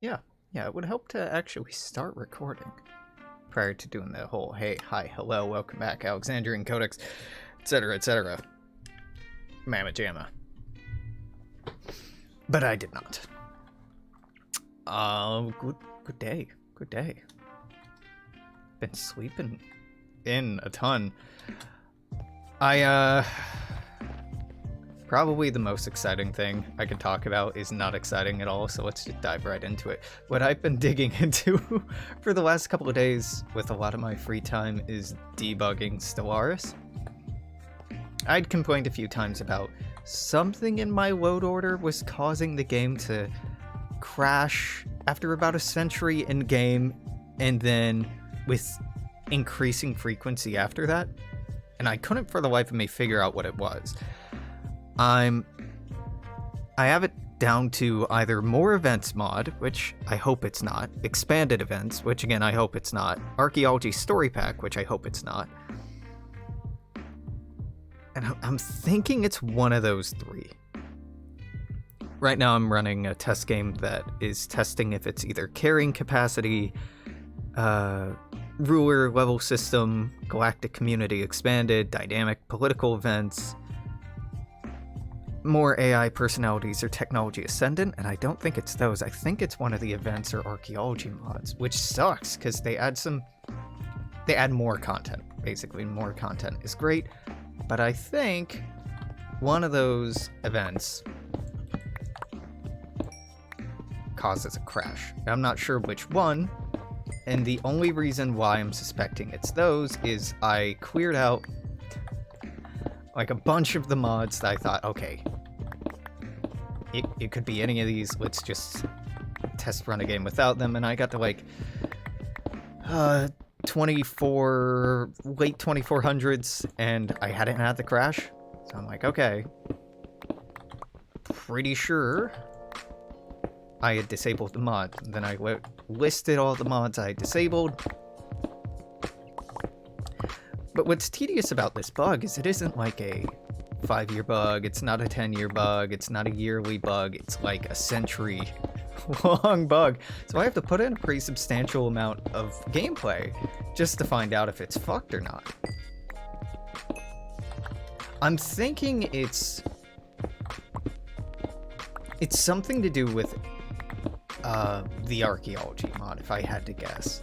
Yeah, yeah, it would help to actually start recording prior to doing the whole hey, hi, hello, welcome back, Alexandrian Codex, etc., etc. Mamma jamma. But I did not. Good day. Good day. Been sleeping in a ton. Probably the most exciting thing I could talk about is not exciting at all, so let's just dive right into it. What I've been digging into for the last couple of days with a lot of my free time is debugging Stellaris. I'd complained a few times about something in my load order was causing the game to crash after about a century in game, and then with increasing frequency after that, and I couldn't for the life of me figure out what it was. I have it down to either more events mod, which I hope it's not, expanded events, which again I hope it's not, archaeology story pack, which I hope it's not, and I'm thinking it's one of those three. Right now I'm running a test game that is testing if it's either carrying capacity, ruler level system, galactic community expanded, dynamic political events, more AI personalities, or technology ascendant, and I don't think it's those. I think it's one of the events or archaeology mods, which sucks because they add more content. Basically, more content is great, but I think one of those events causes a crash. I'm not sure which one, and the only reason why I'm suspecting it's those is I cleared out like a bunch of the mods that I thought, okay, it could be any of these, let's just test run a game without them, and I got to like 24 late 2400s and I hadn't had the crash, so I'm like, okay, pretty sure I had disabled the mod. And then I listed all the mods I had disabled. But what's tedious about this bug is it isn't like a 5-year bug, it's not a 10-year bug, it's not a yearly bug, it's like a century long bug. So I have to put in a pretty substantial amount of gameplay just to find out if it's fucked or not. I'm thinking it's something to do with the archaeology mod, if I had to guess.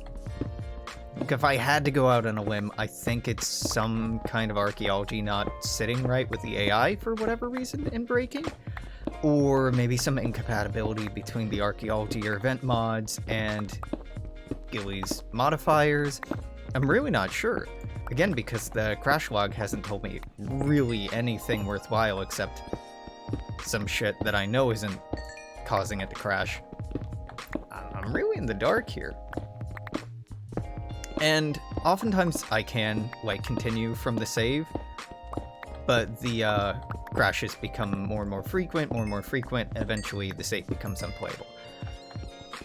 If I had to go out on a limb, I think it's some kind of archaeology not sitting right with the AI for whatever reason and breaking. Or maybe some incompatibility between the archaeology or event mods and Gilly's modifiers. I'm really not sure. Again, because the crash log hasn't told me really anything worthwhile except some shit that I know isn't causing it to crash. I'm really in the dark here. And oftentimes I can, like, continue from the save, but the crashes become more and more frequent, eventually the save becomes unplayable.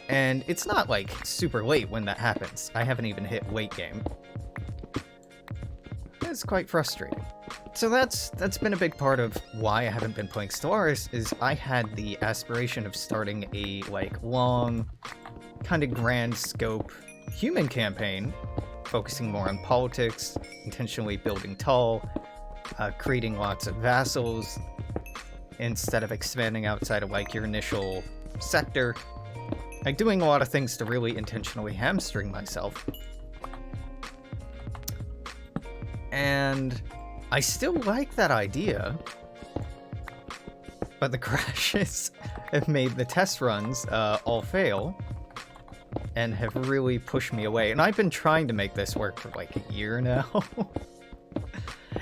And it's not, like, super late when that happens. I haven't even hit late game. It's quite frustrating. So that's been a big part of why I haven't been playing Stellaris, is I had the aspiration of starting a, like, long, kind of grand scope human campaign, focusing more on politics, intentionally building tall, creating lots of vassals, instead of expanding outside of like your initial sector. Like doing a lot of things to really intentionally hamstring myself. And I still like that idea, but the crashes have made the test runs all fail, and have really pushed me away. And I've been trying to make this work for like a year now.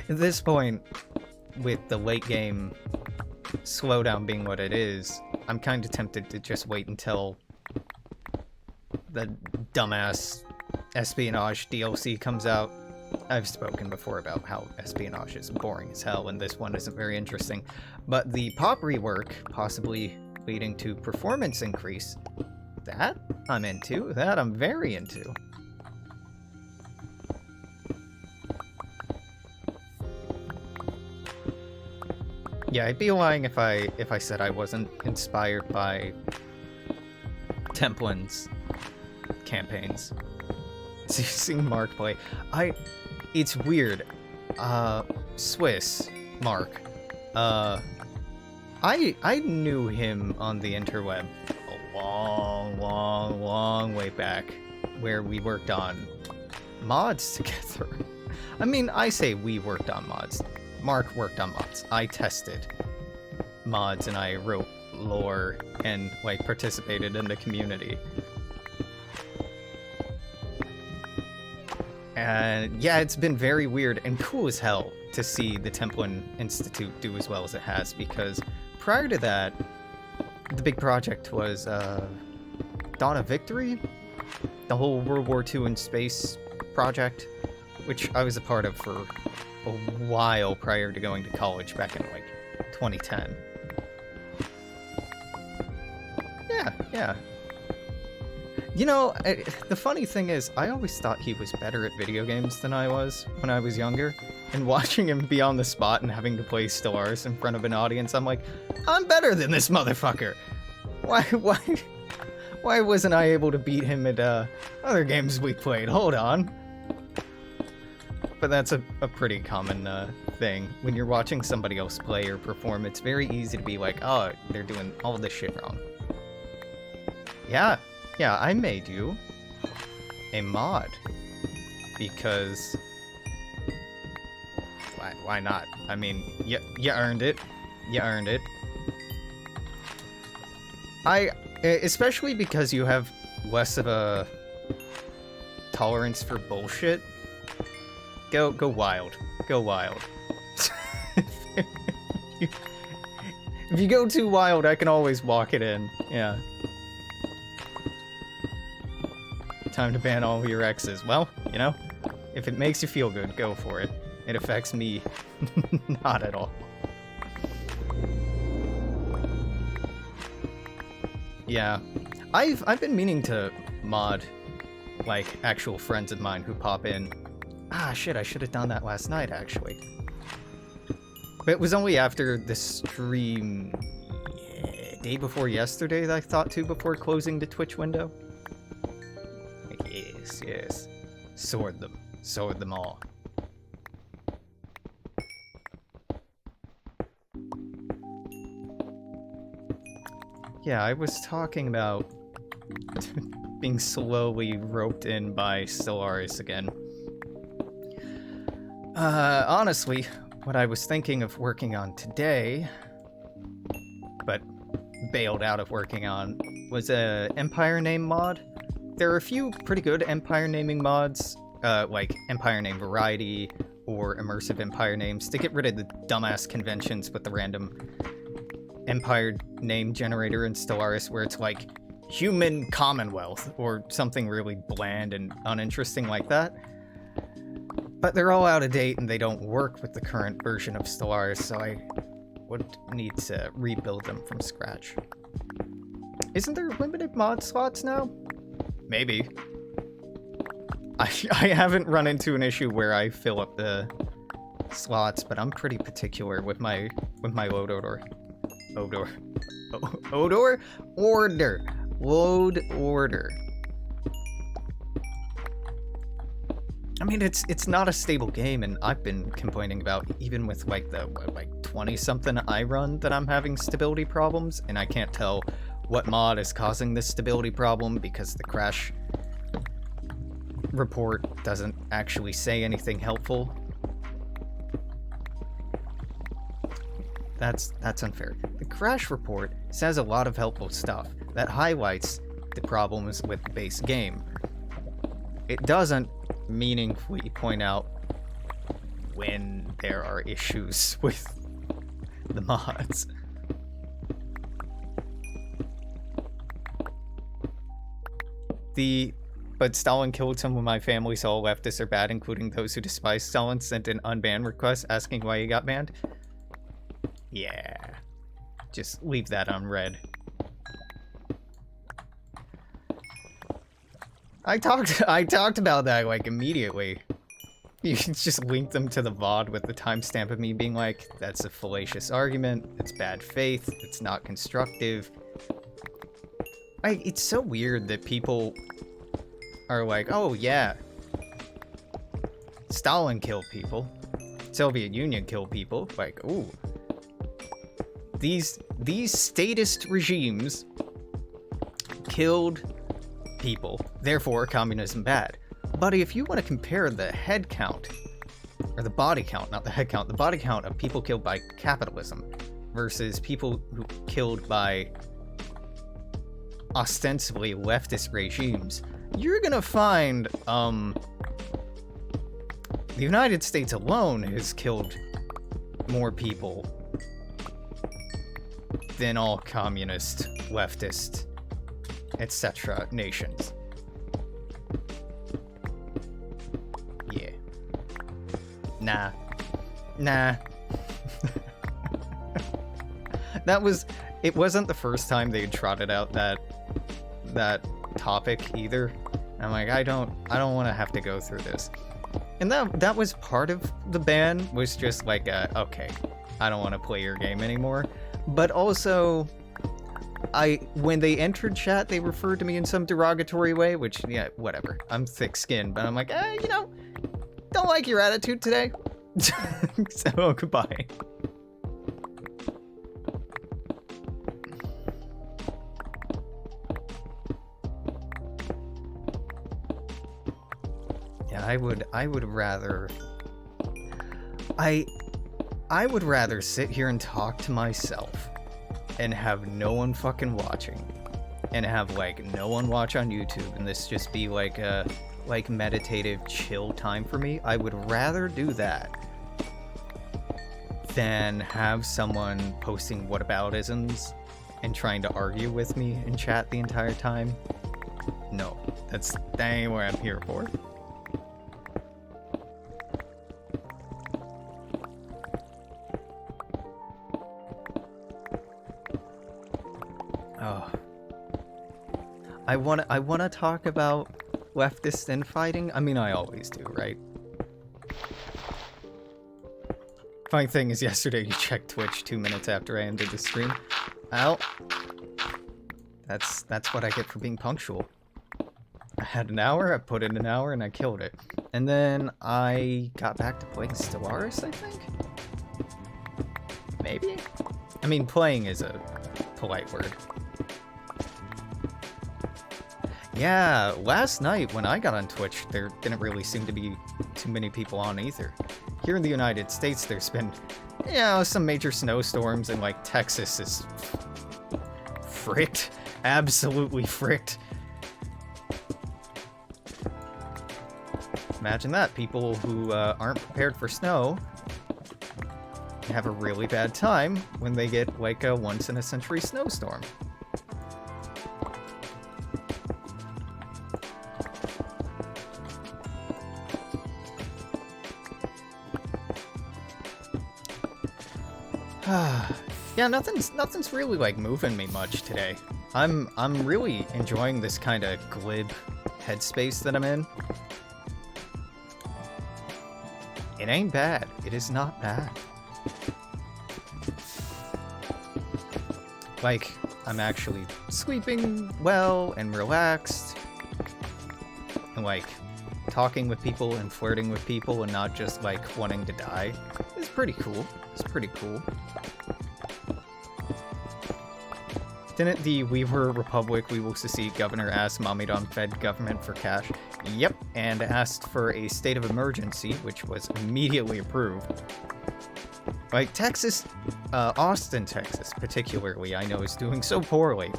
At this point, with the late game slowdown being what it is, I'm kind of tempted to just wait until the dumbass espionage DLC comes out. I've spoken before about how espionage is boring as hell, and this one isn't very interesting. But the pop rework, possibly leading to performance increase, that I'm into. That I'm very into. Yeah, I'd be lying if I said I wasn't inspired by Templin's campaigns. Seeing Mark play, it's weird. Swiss Mark. I knew him on the interweb a long way back, where we worked on mods together. I mean, I say we worked on mods. Mark worked on mods. I tested mods and I wrote lore and like participated in the community. And yeah, it's been very weird and cool as hell to see the Templin Institute do as well as it has, because prior to that, the big project was Dawn of Victory, the whole World War II in space project, which I was a part of for a while prior to going to college back in like 2010. Yeah. You know, the funny thing is, I always thought he was better at video games than I was when I was younger. And watching him be on the spot and having to play Stellaris in front of an audience, I'm like, I'm better than this motherfucker. Why wasn't I able to beat him at other games we played? Hold on. But that's a pretty common thing. When you're watching somebody else play or perform, it's very easy to be like, oh, they're doing all this shit wrong. Yeah, I made you a mod. Because... Why not? I mean, you earned it. You earned it. Especially because you have less of a tolerance for bullshit. Go wild. Go wild. If you go too wild, I can always walk it in. Yeah. Time to ban all your exes. Well, you know, if it makes you feel good, go for it. It affects me not at all. Yeah. I've been meaning to mod like actual friends of mine who pop in. Ah shit, I should have done that last night actually. But it was only after the stream day before yesterday that I thought to before closing the Twitch window. Like, yes. Sword them all. Yeah, I was talking about being slowly roped in by Stellaris again. Honestly, what I was thinking of working on today, but bailed out of working on, was a Empire Name mod. There are a few pretty good Empire naming mods, like Empire Name Variety or Immersive Empire Names, to get rid of the dumbass conventions with the random Empire name generator in Stellaris where it's like Human Commonwealth or something really bland and uninteresting like that. But they're all out of date and they don't work with the current version of Stellaris, so I would need to rebuild them from scratch. Isn't there limited mod slots now? Maybe. I haven't run into an issue where I fill up the slots, but I'm pretty particular with my load order. Load order. I mean, it's not a stable game, and I've been complaining about, even with like the 20-something I run, that I'm having stability problems, and I can't tell what mod is causing this stability problem because the crash report doesn't actually say anything helpful. That's unfair. The crash report says a lot of helpful stuff that highlights the problems with the base game. It doesn't meaningfully point out when there are issues with the mods. But Stalin killed some of my family, so all leftists are bad, including those who despise Stalin, sent an unban request asking why he got banned. Yeah. Just leave that unread. I talked about that like immediately. You can just link them to the VOD with the timestamp of me being like, that's a fallacious argument, it's bad faith, it's not constructive. It's so weird that people are like, oh yeah, Stalin killed people, Soviet Union killed people. Like, ooh, these statist regimes killed people, therefore communism bad. But if you want to compare the head count, or the body count, not the head count, the body count of people killed by capitalism versus people who killed by ostensibly leftist regimes, you're gonna find the United States alone has killed more people than all communist, leftist, etc. nations. Yeah. Nah. It wasn't the first time they trotted out that topic either. I'm like, I don't want to have to go through this. And that was part of the ban, was just like, okay, I don't want to play your game anymore. But also, when they entered chat, they referred to me in some derogatory way, which, yeah, whatever. I'm thick-skinned, but I'm like, don't like your attitude today. So, goodbye. Yeah, I would rather... I would rather sit here and talk to myself and have no one fucking watching, and have like no one watch on YouTube, and this just be like a meditative chill time for me. I would rather do that than have someone posting whataboutisms and trying to argue with me in chat the entire time. No, that ain't what I'm here for. Oh. I wanna talk about leftist infighting. I mean, I always do, right? Funny thing is, yesterday you checked Twitch 2 minutes after I ended the stream. Well, that's what I get for being punctual. I had an hour, I put in an hour, and I killed it. And then I got back to playing Stellaris, I think? Maybe? I mean, playing is a polite word. Yeah, last night when I got on Twitch, there didn't really seem to be too many people on either. Here in the United States, there's been, some major snowstorms, and like Texas is fricked. Absolutely fricked. Imagine that. People who aren't prepared for snow have a really bad time when they get like a once-in-a-century snowstorm. Yeah, nothing's really like moving me much today. I'm really enjoying this kind of glib headspace that I'm in. It ain't bad. It is not bad. Like, I'm actually sleeping well and relaxed, and like talking with people and flirting with people and not just like wanting to die. It's pretty cool. It's pretty cool. Didn't the We Were Republic, We Will Secede governor ask Mamidon Fed government for cash? Yep, and asked for a state of emergency, which was immediately approved. Like, Texas, Austin, Texas, particularly, I know is doing so poorly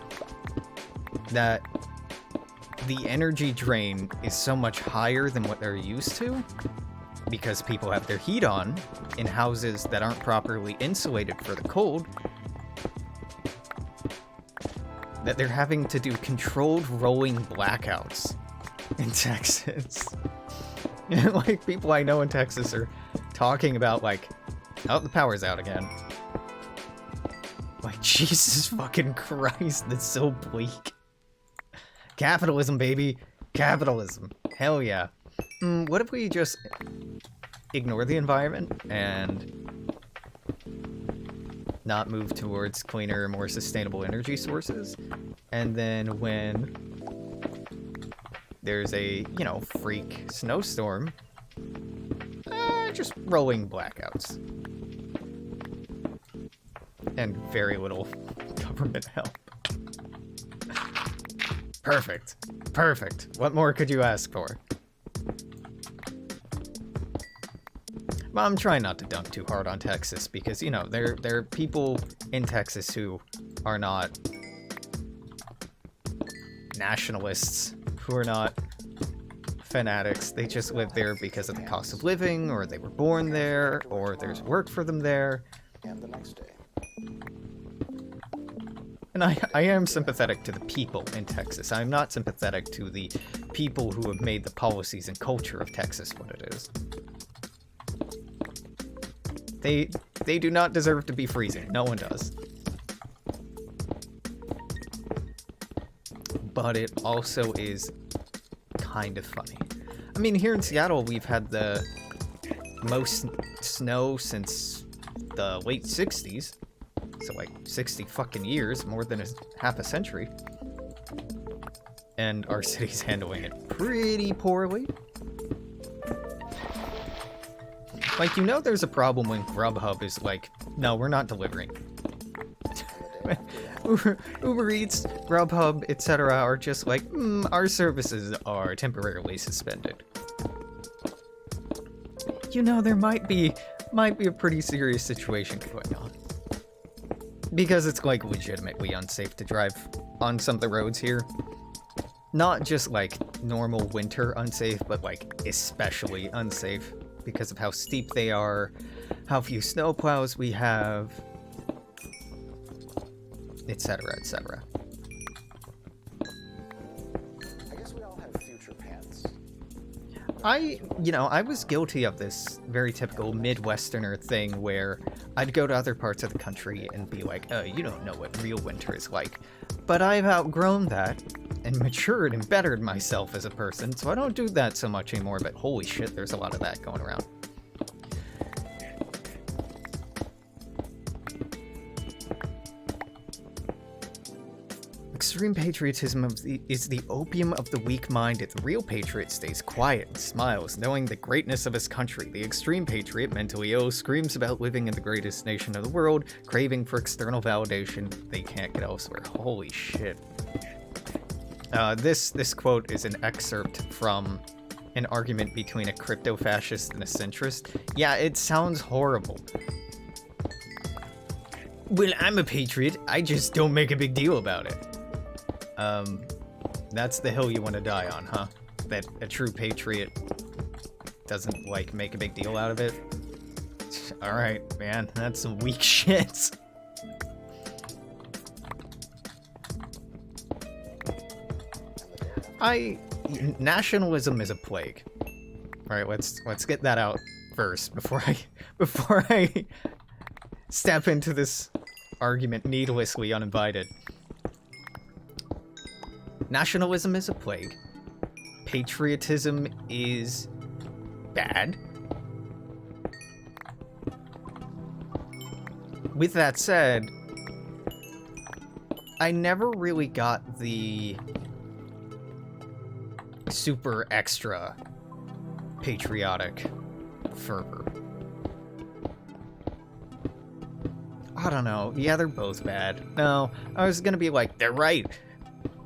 that the energy drain is so much higher than what they're used to, because people have their heat on in houses that aren't properly insulated for the cold, that they're having to do controlled rolling blackouts in Texas. Like, people I know in Texas are talking about, like, oh, the power's out again. Like, Jesus fucking Christ, that's so bleak. Capitalism, baby. Capitalism. Hell yeah. What if we just ignore the environment and not move towards cleaner, more sustainable energy sources? And then when there's a, you know, freak snowstorm, just rolling blackouts. And very little government help. Perfect. Perfect. What more could you ask for? Well, I'm trying not to dunk too hard on Texas because, you know, there are people in Texas who are not nationalists, who are not fanatics. They just live there because of the cost of living, or they were born there, or there's work for them there. And the next day. And I am sympathetic to the people in Texas. I'm not sympathetic to the people who have made the policies and culture of Texas what it is. They do not deserve to be freezing. No one does. But it also is kind of funny. I mean, here in Seattle, we've had the most snow since the late 60s. So like 60 fucking years, more than half a century. And our city's handling it pretty poorly. Like, you know there's a problem when Grubhub is like, no, we're not delivering. Uber Eats, Grubhub, etc. are just like, our services are temporarily suspended. You know, there might be a pretty serious situation going on. Because it's, like, legitimately unsafe to drive on some of the roads here. Not just, like, normal winter unsafe, but, like, especially unsafe. Because of how steep they are, how few snowplows we have, etc., etc. I guess we all have future pants. I was guilty of this very typical Midwesterner thing where I'd go to other parts of the country and be like, oh, you don't know what real winter is like. But I've outgrown that and matured and bettered myself as a person, so I don't do that so much anymore, but holy shit, there's a lot of that going around. Extreme patriotism is the opium of the weak-minded. The real patriot stays quiet and smiles, knowing the greatness of his country. The extreme patriot, mentally ill, screams about living in the greatest nation of the world, craving for external validation they can't get elsewhere. Holy shit. This quote is an excerpt from an argument between a crypto-fascist and a centrist. Yeah, it sounds horrible. Well, I'm a patriot, I just don't make a big deal about it. That's the hill you want to die on, huh? That a true patriot doesn't, like, make a big deal out of it? Alright, man, that's some weak shit. Nationalism is a plague. Alright, let's get that out first before I step into this argument needlessly uninvited. Nationalism is a plague. Patriotism is bad. With that said, I never really got the super extra patriotic fervor. I don't know. Yeah, they're both bad. No, I was gonna be like, they're right.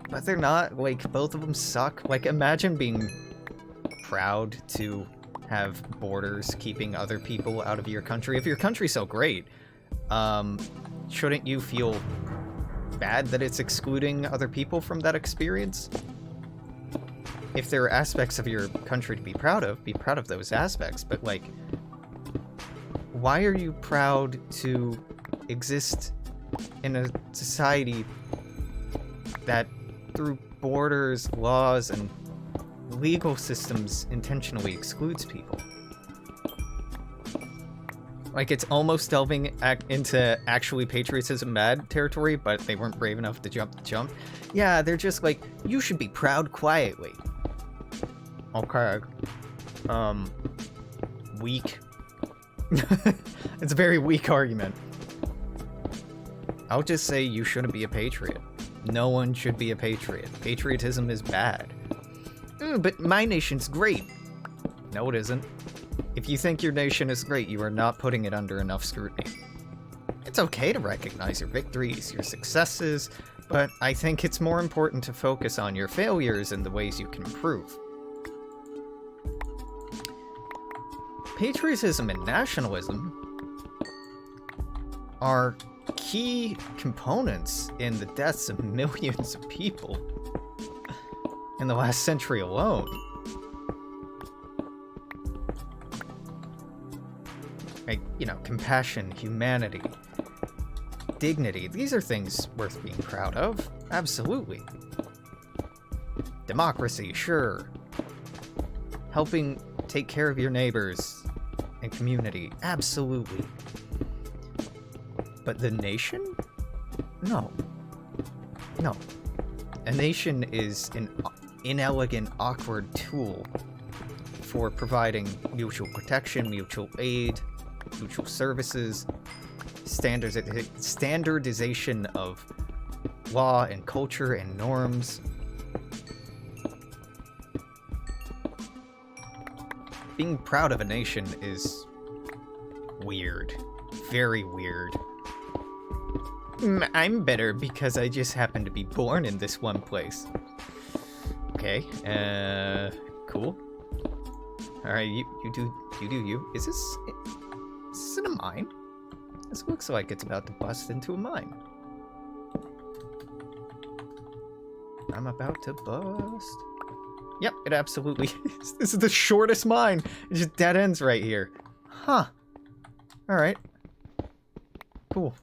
But they're not. Like, both of them suck. Like, imagine being proud to have borders keeping other people out of your country. If your country's so great, shouldn't you feel bad that it's excluding other people from that experience? If there are aspects of your country to be proud of those aspects. But, like, why are you proud to exist in a society that through borders, laws, and legal systems intentionally excludes people? Like, it's almost delving into actually patriotism bad territory, but they weren't brave enough to jump the jump. Yeah, they're just like, you should be proud quietly. Okay. Weak. It's a very weak argument. I'll just say you shouldn't be a patriot. No one should be a patriot. Patriotism is bad. But my nation's great. No, it isn't. If you think your nation is great, you are not putting it under enough scrutiny. It's okay to recognize your victories, your successes, but I think it's more important to focus on your failures and the ways you can improve. Patriotism and nationalism are key components in the deaths of millions of people in the last century alone. Like, you know, compassion, humanity, dignity, these are things worth being proud of. Absolutely. Democracy, sure. Helping take care of your neighbors and community, absolutely. But the nation? No. No. A nation is an inelegant, awkward tool for providing mutual protection, mutual aid, mutual services, standardization of law and culture and norms. Being proud of a nation is weird. Very weird. I'm better because I just happen to be born in this one place. Okay, cool. Alright, you do you. Is this in a mine? This looks like it's about to bust into a mine. I'm about to bust. Yep, it absolutely is. This is the shortest mine. It just dead ends right here. Huh. Alright. Cool.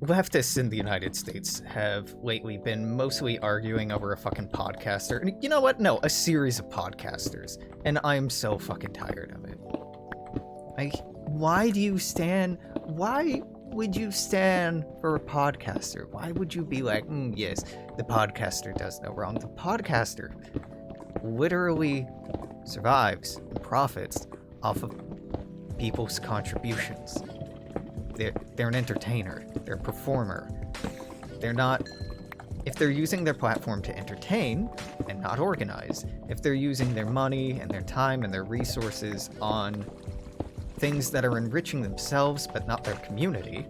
Leftists in the United States have lately been mostly arguing over a fucking podcaster. And you know what? No, a series of podcasters. And I'm so fucking tired of it. Like, why would you stand for a podcaster? Why would you be like, yes, the podcaster does no wrong? The podcaster literally survives and profits off of people's contributions. They're an entertainer. They're a performer. They're not... If they're using their platform to entertain and not organize, if they're using their money and their time and their resources on things that are enriching themselves but not their community,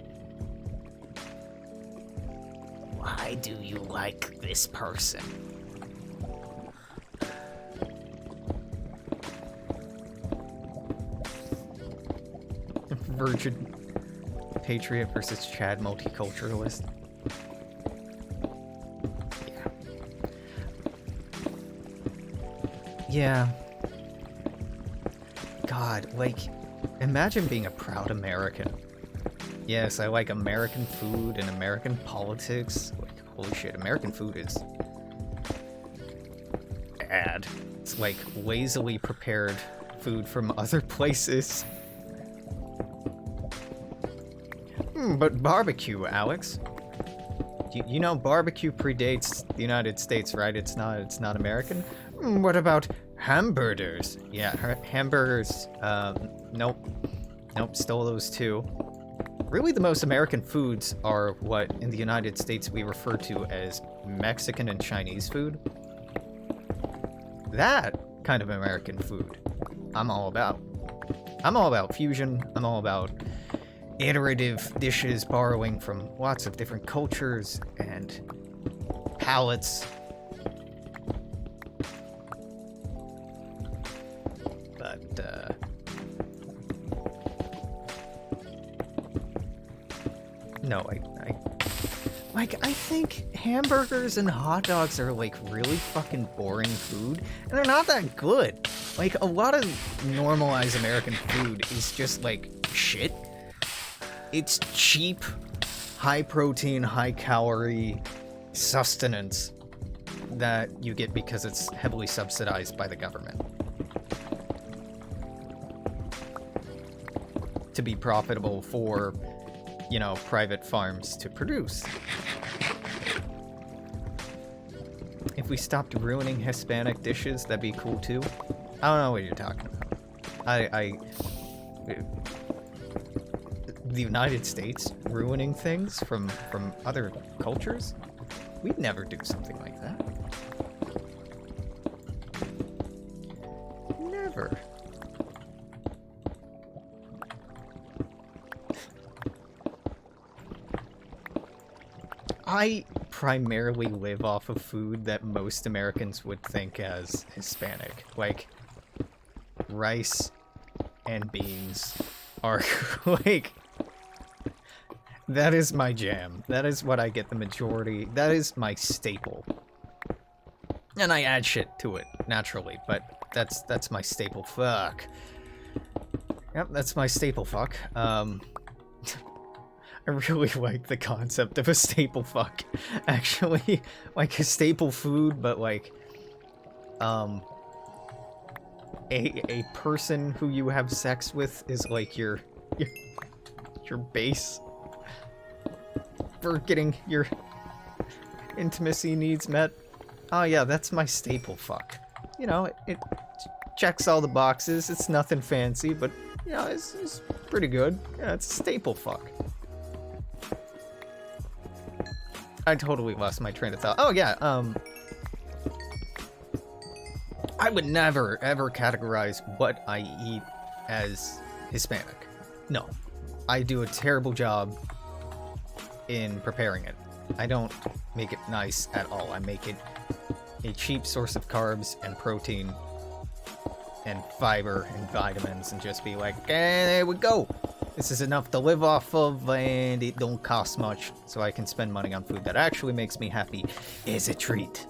why do you like this person? Virgin Patriot versus Chad Multiculturalist. Yeah. God, like, imagine being a proud American. Yes, I like American food and American politics. Like, holy shit, American food is bad. It's like lazily prepared food from other places. But barbecue, Alex. You know barbecue predates the United States, right? It's not American. What about hamburgers? Yeah, hamburgers. Nope, stole those too. Really, the most American foods are what in the United States we refer to as Mexican and Chinese food. That kind of American food, I'm all about. I'm all about fusion. I'm all about iterative dishes borrowing from lots of different cultures and palates. But, no, I think hamburgers and hot dogs are, like, really fucking boring food, and they're not that good. Like, a lot of normalized American food is just, like, shit. It's cheap, high-protein, high-calorie sustenance that you get because it's heavily subsidized by the government to be profitable for, you know, private farms to produce. If we stopped ruining Hispanic dishes, that'd be cool too. I don't know what you're talking about. The United States ruining things from other cultures? We'd never do something like that. Never. I primarily live off of food that most Americans would think as Hispanic. Like, rice and beans are, like... That is my jam. That is what I get the majority. That is my staple. And I add shit to it, naturally, but that's my staple. Fuck. Yep, that's my staple fuck. I really like the concept of a staple fuck. Actually, like a staple food, but like, a person who you have sex with is like your base for getting your intimacy needs met. Oh yeah, that's my staple fuck. You know, it checks all the boxes. It's nothing fancy, but you know, it's pretty good. Yeah, it's a staple fuck. I totally lost my train of thought. Oh yeah, I would never ever categorize what I eat as Hispanic. No, I do a terrible job in preparing it. I don't make it nice at all. I make it a cheap source of carbs and protein and fiber and vitamins and just be like, there we go. This is enough to live off of and it don't cost much, so I can spend money on food that actually makes me happy as a treat.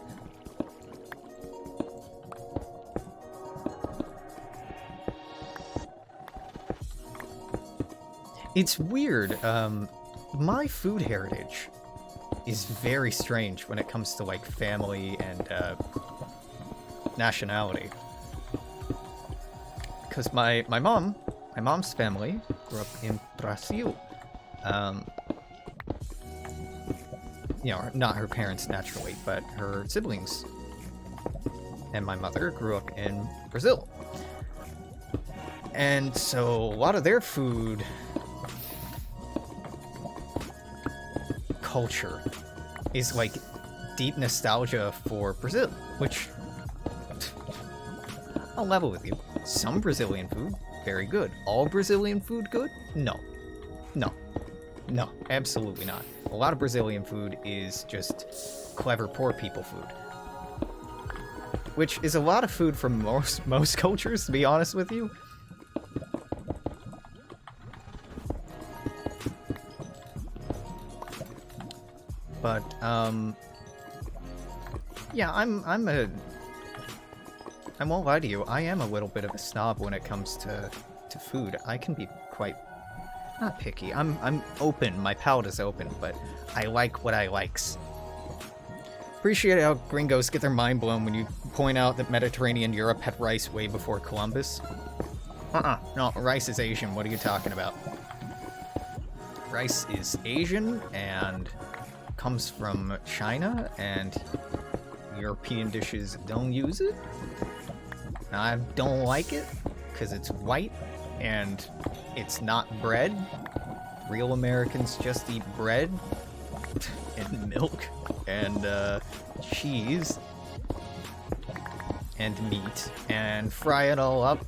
It's weird, my food heritage is very strange when it comes to like family and nationality. Because my mom's family grew up in Brazil. You know, not her parents naturally, but her siblings. And my mother grew up in Brazil. And so a lot of their food culture is like deep nostalgia for Brazil, which I'll level with you. Some Brazilian food, very good. All Brazilian food good? No. No. No, absolutely not. A lot of Brazilian food is just clever poor people food. Which is a lot of food from most cultures, to be honest with you. But, yeah, I won't lie to you, I am a little bit of a snob when it comes to food. I can be quite, not picky, I'm open, my palate is open, but I like what I likes. Appreciate how gringos get their mind blown when you point out that Mediterranean Europe had rice way before Columbus. No, rice is Asian, what are you talking about? Rice is Asian, and comes from China, and European dishes don't use it. I don't like it because it's white and it's not bread. Real Americans just eat bread and milk and cheese and meat and fry it all up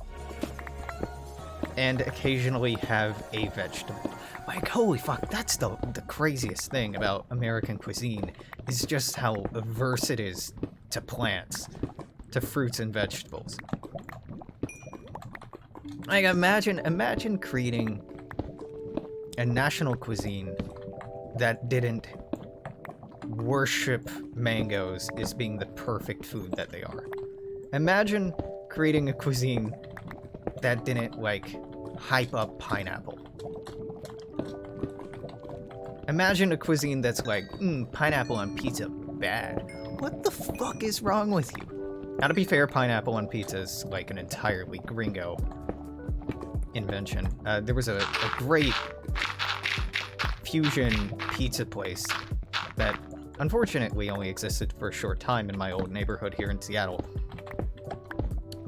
and occasionally have a vegetable. Like, holy fuck, that's the craziest thing about American cuisine, is just how averse it is to plants, to fruits and vegetables. Like, imagine creating a national cuisine that didn't worship mangoes as being the perfect food that they are. Imagine creating a cuisine that didn't, like, hype up pineapple. Imagine a cuisine that's like, pineapple on pizza, bad. What the fuck is wrong with you? Now, to be fair, pineapple on pizza is like an entirely gringo invention. There was a great fusion pizza place that unfortunately only existed for a short time in my old neighborhood here in Seattle.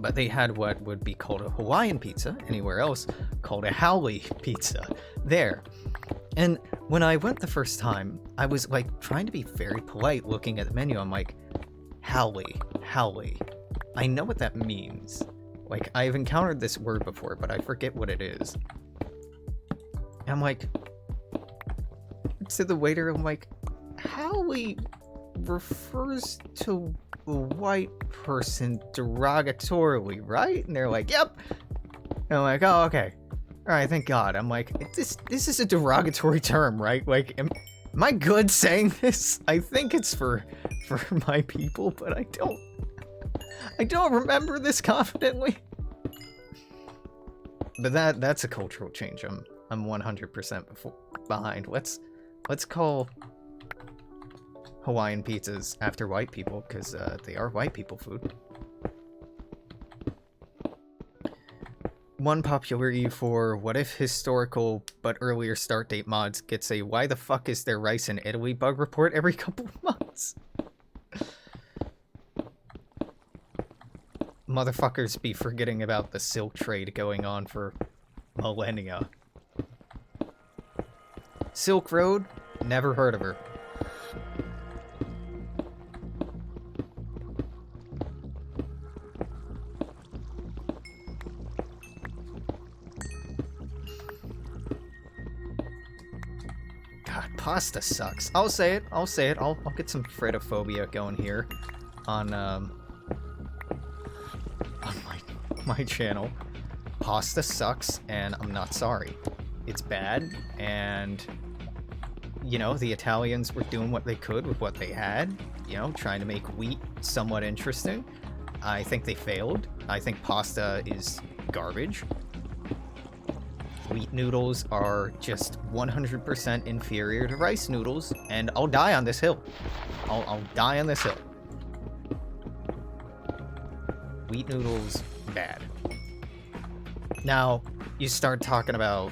but they had what would be called a Hawaiian pizza anywhere else, called a haole pizza there. And when I went the first time, I was like trying to be very polite looking at the menu. I'm like, haole. I know what that means. Like, I've encountered this word before, but I forget what it is. And I'm like, to the waiter, I'm like, haole refers to a white person derogatorily, right? And they're like, yep. And I'm like, oh, okay. All right, thank God. I'm like, this is a derogatory term, right? Like, am I good saying this? I think it's for my people, but I don't remember this confidently. But that's a cultural change. I'm 100% behind. Let's call Hawaiian pizzas after white people, because they are white people food. One popular E4, what if historical but earlier start date mods gets a why the fuck is there rice in Italy bug report every couple of months? Motherfuckers be forgetting about the silk trade going on for millennia. Silk Road? Never heard of her. God, pasta sucks. I'll say it. I'll get some Fritophobia going here on my channel. Pasta sucks, and I'm not sorry. It's bad, and you know, the Italians were doing what they could with what they had, you know, trying to make wheat somewhat interesting. I think they failed. I think pasta is garbage. Wheat noodles are just 100% inferior to rice noodles, and I'll die on this hill. I'll die on this hill. Wheat noodles, bad. Now, you start talking about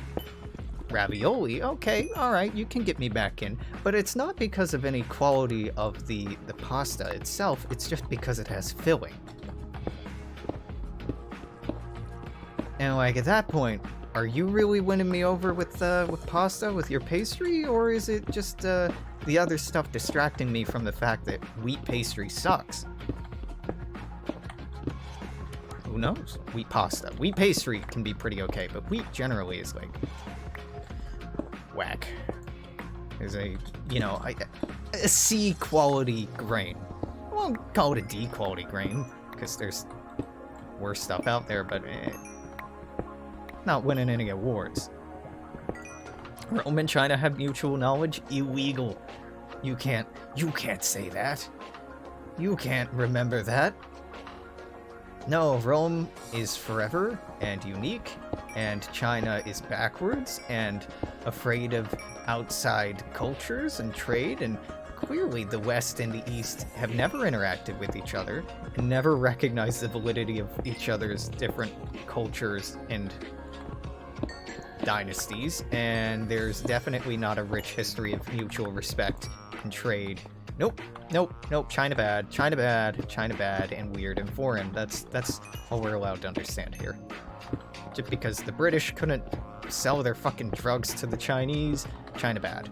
ravioli, okay, alright, you can get me back in. But it's not because of any quality of the pasta itself, it's just because it has filling. And like, at that point, are you really winning me over with pasta, with your pastry, or is it just the other stuff distracting me from the fact that wheat pastry sucks? Who knows? Wheat pasta. Wheat pastry can be pretty okay, but wheat generally is like whack. Is a, you know, a C quality grain. I won't call it a D quality grain, because there's worse stuff out there, but not winning any awards. Rome and China have mutual knowledge? Illegal. You can't say that. You can't remember that. No, Rome is forever and unique, and China is backwards and afraid of outside cultures and trade, and clearly the West and the East have never interacted with each other and never recognized the validity of each other's different cultures and dynasties, and there's definitely not a rich history of mutual respect and trade. Nope, China bad, and weird and foreign. That's all we're allowed to understand here. Just because the British couldn't sell their fucking drugs to the Chinese, China bad.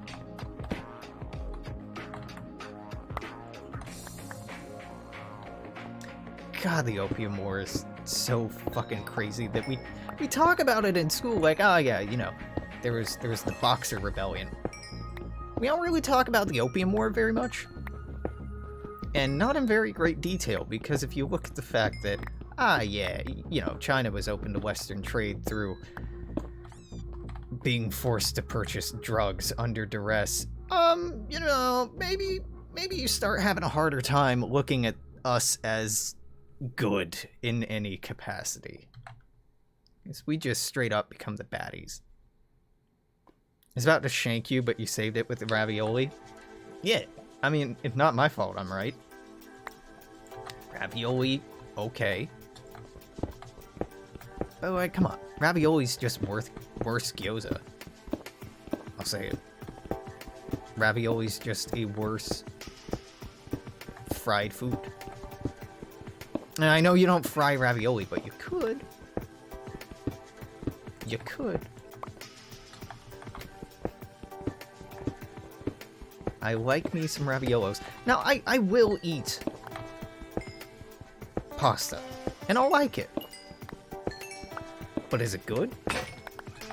God, the Opium War is so fucking crazy that we talk about it in school like, oh yeah, you know, there was the Boxer Rebellion. We don't really talk about the Opium War very much. And not in very great detail, because if you look at the fact that, yeah, you know, China was open to Western trade through being forced to purchase drugs under duress, you know, maybe you start having a harder time looking at us as good in any capacity. Because we just straight up become the baddies. I was about to shank you, but you saved it with the ravioli. Yeah, I mean, it's not my fault, I'm right. Ravioli, okay. But like, come on. Ravioli's just worse gyoza. I'll say it. Ravioli's just a worse fried food. And I know you don't fry ravioli, but you could. You could. I like me some raviolos. Now, I will eat pasta, and I'll like it. But is it good?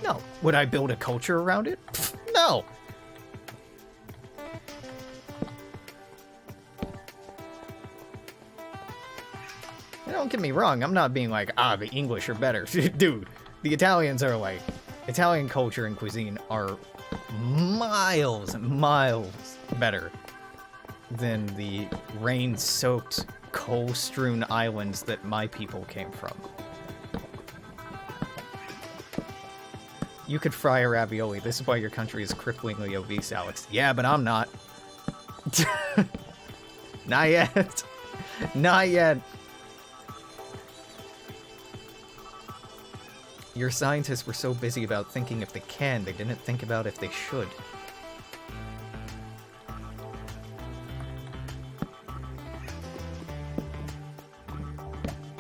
No. Would I build a culture around it? Pfft, no. And don't get me wrong, I'm not being like, the English are better. Dude, the Italians are like, Italian culture and cuisine are miles and miles better than the rain-soaked, coal-strewn islands that my people came from. You could fry a ravioli. This is why your country is cripplingly obese, Alex. Yeah, but I'm not. Not yet. Not yet. Your scientists were so busy about thinking if they can, they didn't think about if they should.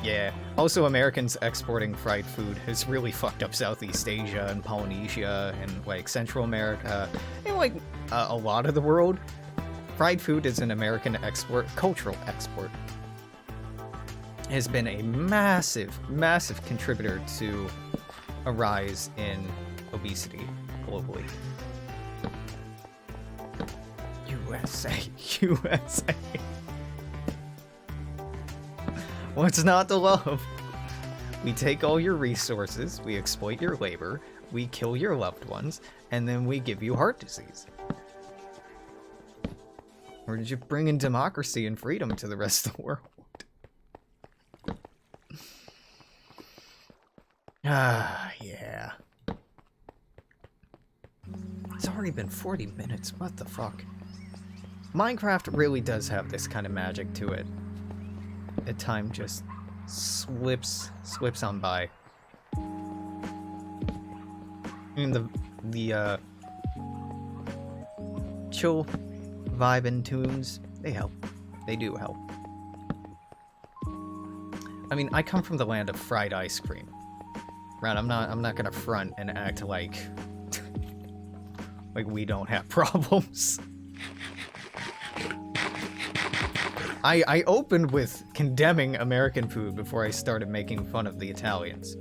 Yeah. Also, Americans exporting fried food has really fucked up Southeast Asia and Polynesia and, like, Central America and, like, a lot of the world. Fried food is an American export, cultural export. Has been a massive, massive contributor to a rise in obesity globally. USA, USA. What's not to love? We take all your resources, we exploit your labor, we kill your loved ones, and then we give you heart disease. Or did you bring in democracy and freedom to the rest of the world? Yeah. It's already been 40 minutes, what the fuck? Minecraft really does have this kind of magic to it. At time just slips on by. I mean, the chill vibe and tunes, they help. They do help. I mean, I come from the land of fried ice cream. Right, I'm not gonna front and act like like we don't have problems. I opened with condemning American food before I started making fun of the Italians.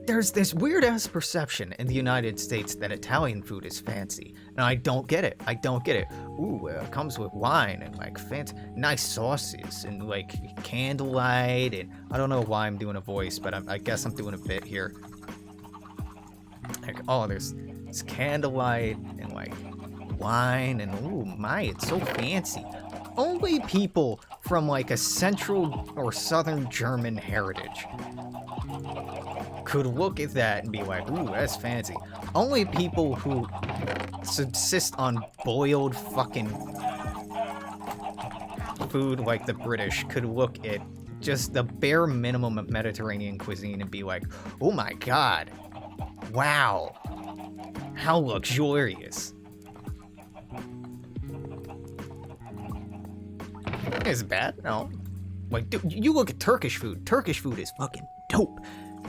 There's this weird-ass perception in the United States that Italian food is fancy. And I don't get it. I don't get it. Ooh, it comes with wine and, like, fancy, nice sauces and, like, candlelight. And I don't know why I'm doing a voice, but I guess I'm doing a bit here. Like, oh, there's candlelight and, like, wine and, ooh, my, it's so fancy. Only people from, like, a central or southern German heritage could look at that and be like, ooh, that's fancy. Only people who subsist on boiled fucking food like the British could look at just the bare minimum of Mediterranean cuisine and be like, oh my god, wow, how luxurious. Is it bad? No. Like, dude, you look at Turkish food. Turkish food is fucking dope.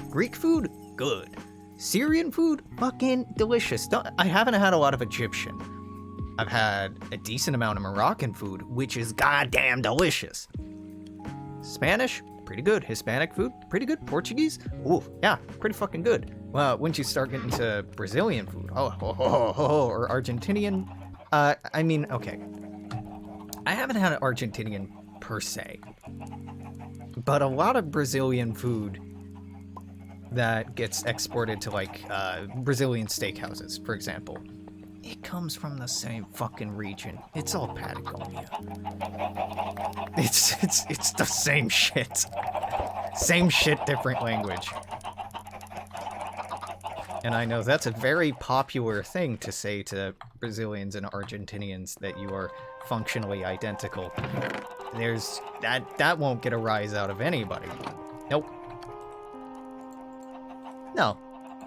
Greek food, good. Syrian food, fucking delicious. I haven't had a lot of Egyptian. I've had a decent amount of Moroccan food, which is goddamn delicious. Spanish, pretty good. Hispanic food, pretty good. Portuguese, ooh, yeah, pretty fucking good. Well, once you start getting to Brazilian food, or Argentinian, I mean, okay. I haven't had an Argentinian per se, but a lot of Brazilian food that gets exported to, like, Brazilian steakhouses, for example, it comes from the same fucking region. It's all Patagonia. It's the same shit. Same shit, different language. And I know that's a very popular thing to say to Brazilians and Argentinians, that you are functionally identical. There's that won't get a rise out of anybody. Nope. No,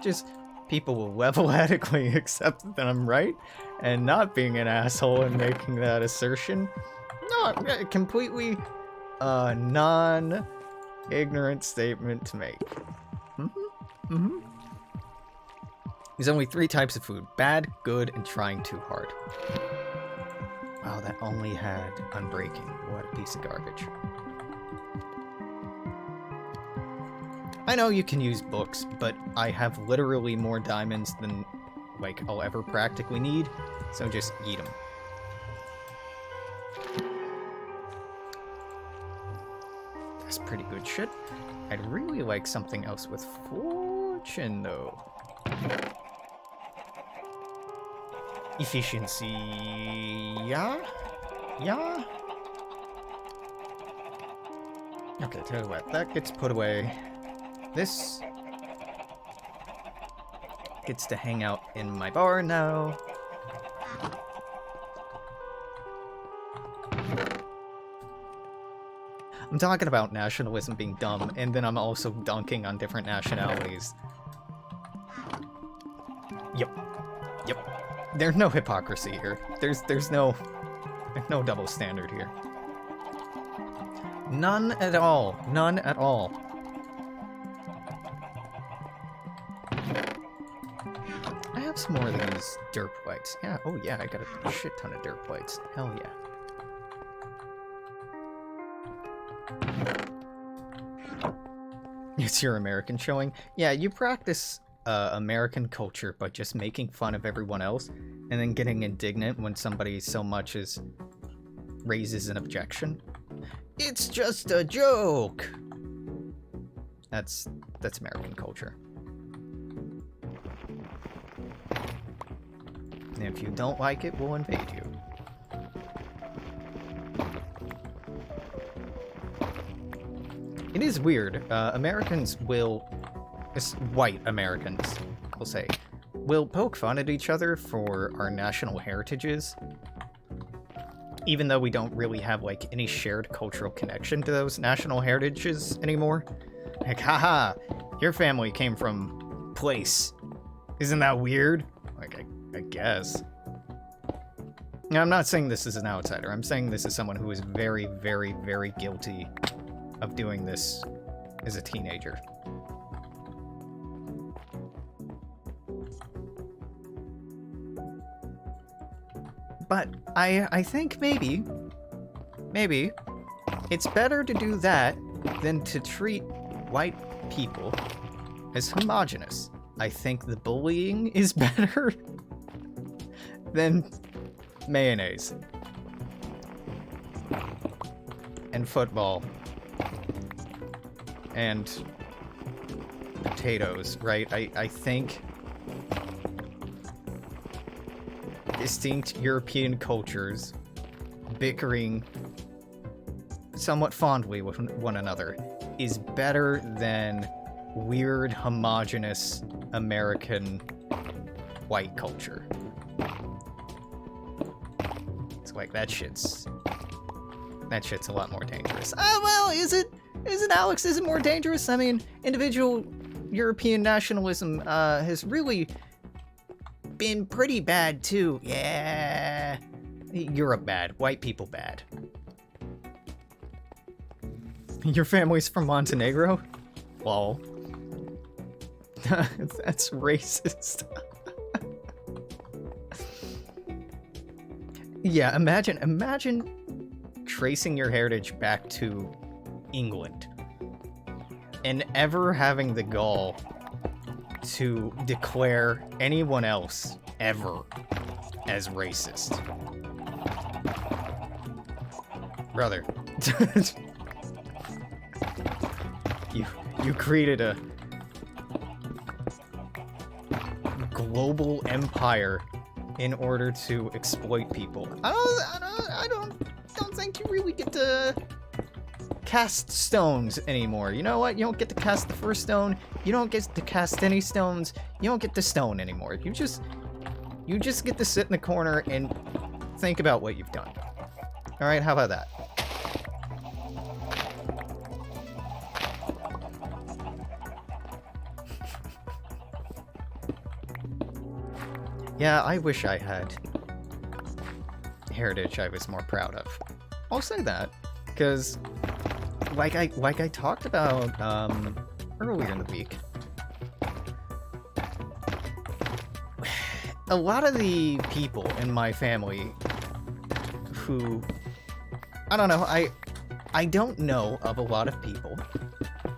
just people will level-headedly accept that I'm right, and not being an asshole and making that assertion. No, completely a non-ignorant statement to make. There's only 3 types of food: bad, good, and trying too hard. Wow, that only had unbreaking. What a piece of garbage. I know you can use books, but I have literally more diamonds than, like, I'll ever practically need, so just eat them. That's pretty good shit. I'd really like something else with fortune, though. Efficiency... yeah? Yeah? Okay, tell you what, that gets put away. This gets to hang out in my bar now. I'm talking about nationalism being dumb, and then I'm also dunking on different nationalities. Yep. There's no hypocrisy here. There's no double standard here. None at all. None at all. I have some more of these derp plates. Yeah, oh yeah, I got a shit ton of derp plates. Hell yeah. It's your American showing. Yeah, you practice American culture by just making fun of everyone else and then getting indignant when somebody so much as raises an objection. It's just a joke! That's American culture. And if you don't like it, we'll invade you. It is weird. Americans will... white Americans, we'll say, will poke fun at each other for our national heritages, even though we don't really have, like, any shared cultural connection to those national heritages anymore. Like, haha, your family came from place. Isn't that weird? Like, I guess. Now, I'm not saying this is an outsider. I'm saying this is someone who is very, very, very guilty of doing this as a teenager. But I think maybe it's better to do that than to treat white people as homogenous. I think the bullying is better than mayonnaise and football and potatoes, right? I think distinct European cultures bickering somewhat fondly with one another is better than weird, homogenous American white culture. It's like that shit's a lot more dangerous. Oh well, is it, Alex? Is it more dangerous? I mean, individual European nationalism has really been pretty bad too. Yeah, Europe bad, white people bad. Your family's from Montenegro? Lol. That's racist. Yeah, imagine tracing your heritage back to England and ever having the gall to declare anyone else ever as racist. Brother. You created a global empire in order to exploit people. I don't think you really get to cast stones anymore. You know what? You don't get to cast the first stone. You don't get to cast any stones. You don't get to stone anymore. You just get to sit in the corner and think about what you've done. All right, how about that? Yeah, I wish I had heritage I was more proud of. I'll say that, because like I talked about earlier in the week, a lot of the people in my family who, I don't know, I don't know of a lot of people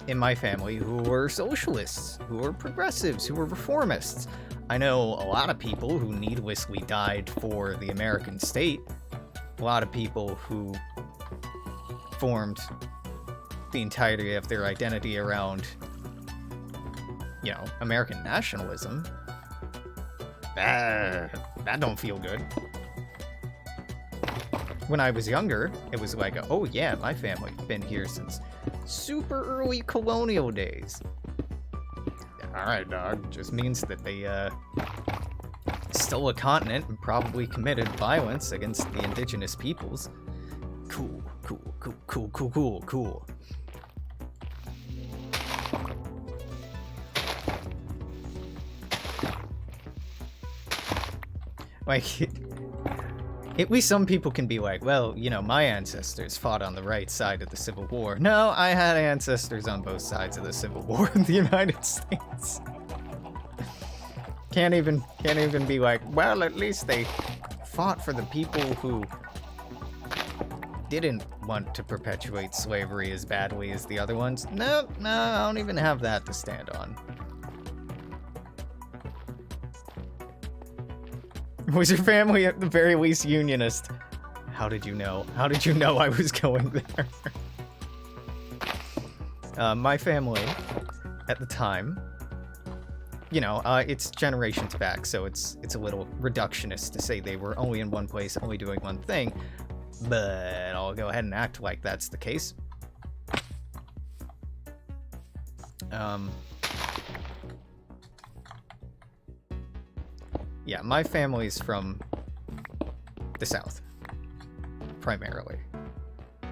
in my family who are socialists, who are progressives, who are reformists. I know a lot of people who needlessly died for the American state, a lot of people who formed the entirety of their identity around, you know, American nationalism. That don't feel good. When I was younger, it was like, oh yeah, my family's been here since super early colonial days. Alright, dog. Just means that they, stole a continent and probably committed violence against the indigenous peoples. Cool, cool, cool, cool, cool, cool, cool. Like, at least some people can be like, well, you know, my ancestors fought on the right side of the Civil War. No, I had ancestors on both sides of the Civil War in the United States. Can't even be like, well, at least they fought for the people who didn't want to perpetuate slavery as badly as the other ones. No, I don't even have that to stand on. Was your family at the very least unionist? How did you know? How did you know I was going there? My family, at the time, you know, it's generations back, so it's a little reductionist to say they were only in one place, only doing one thing, but I'll go ahead and act like that's the case. Yeah, my family's from the South, primarily. I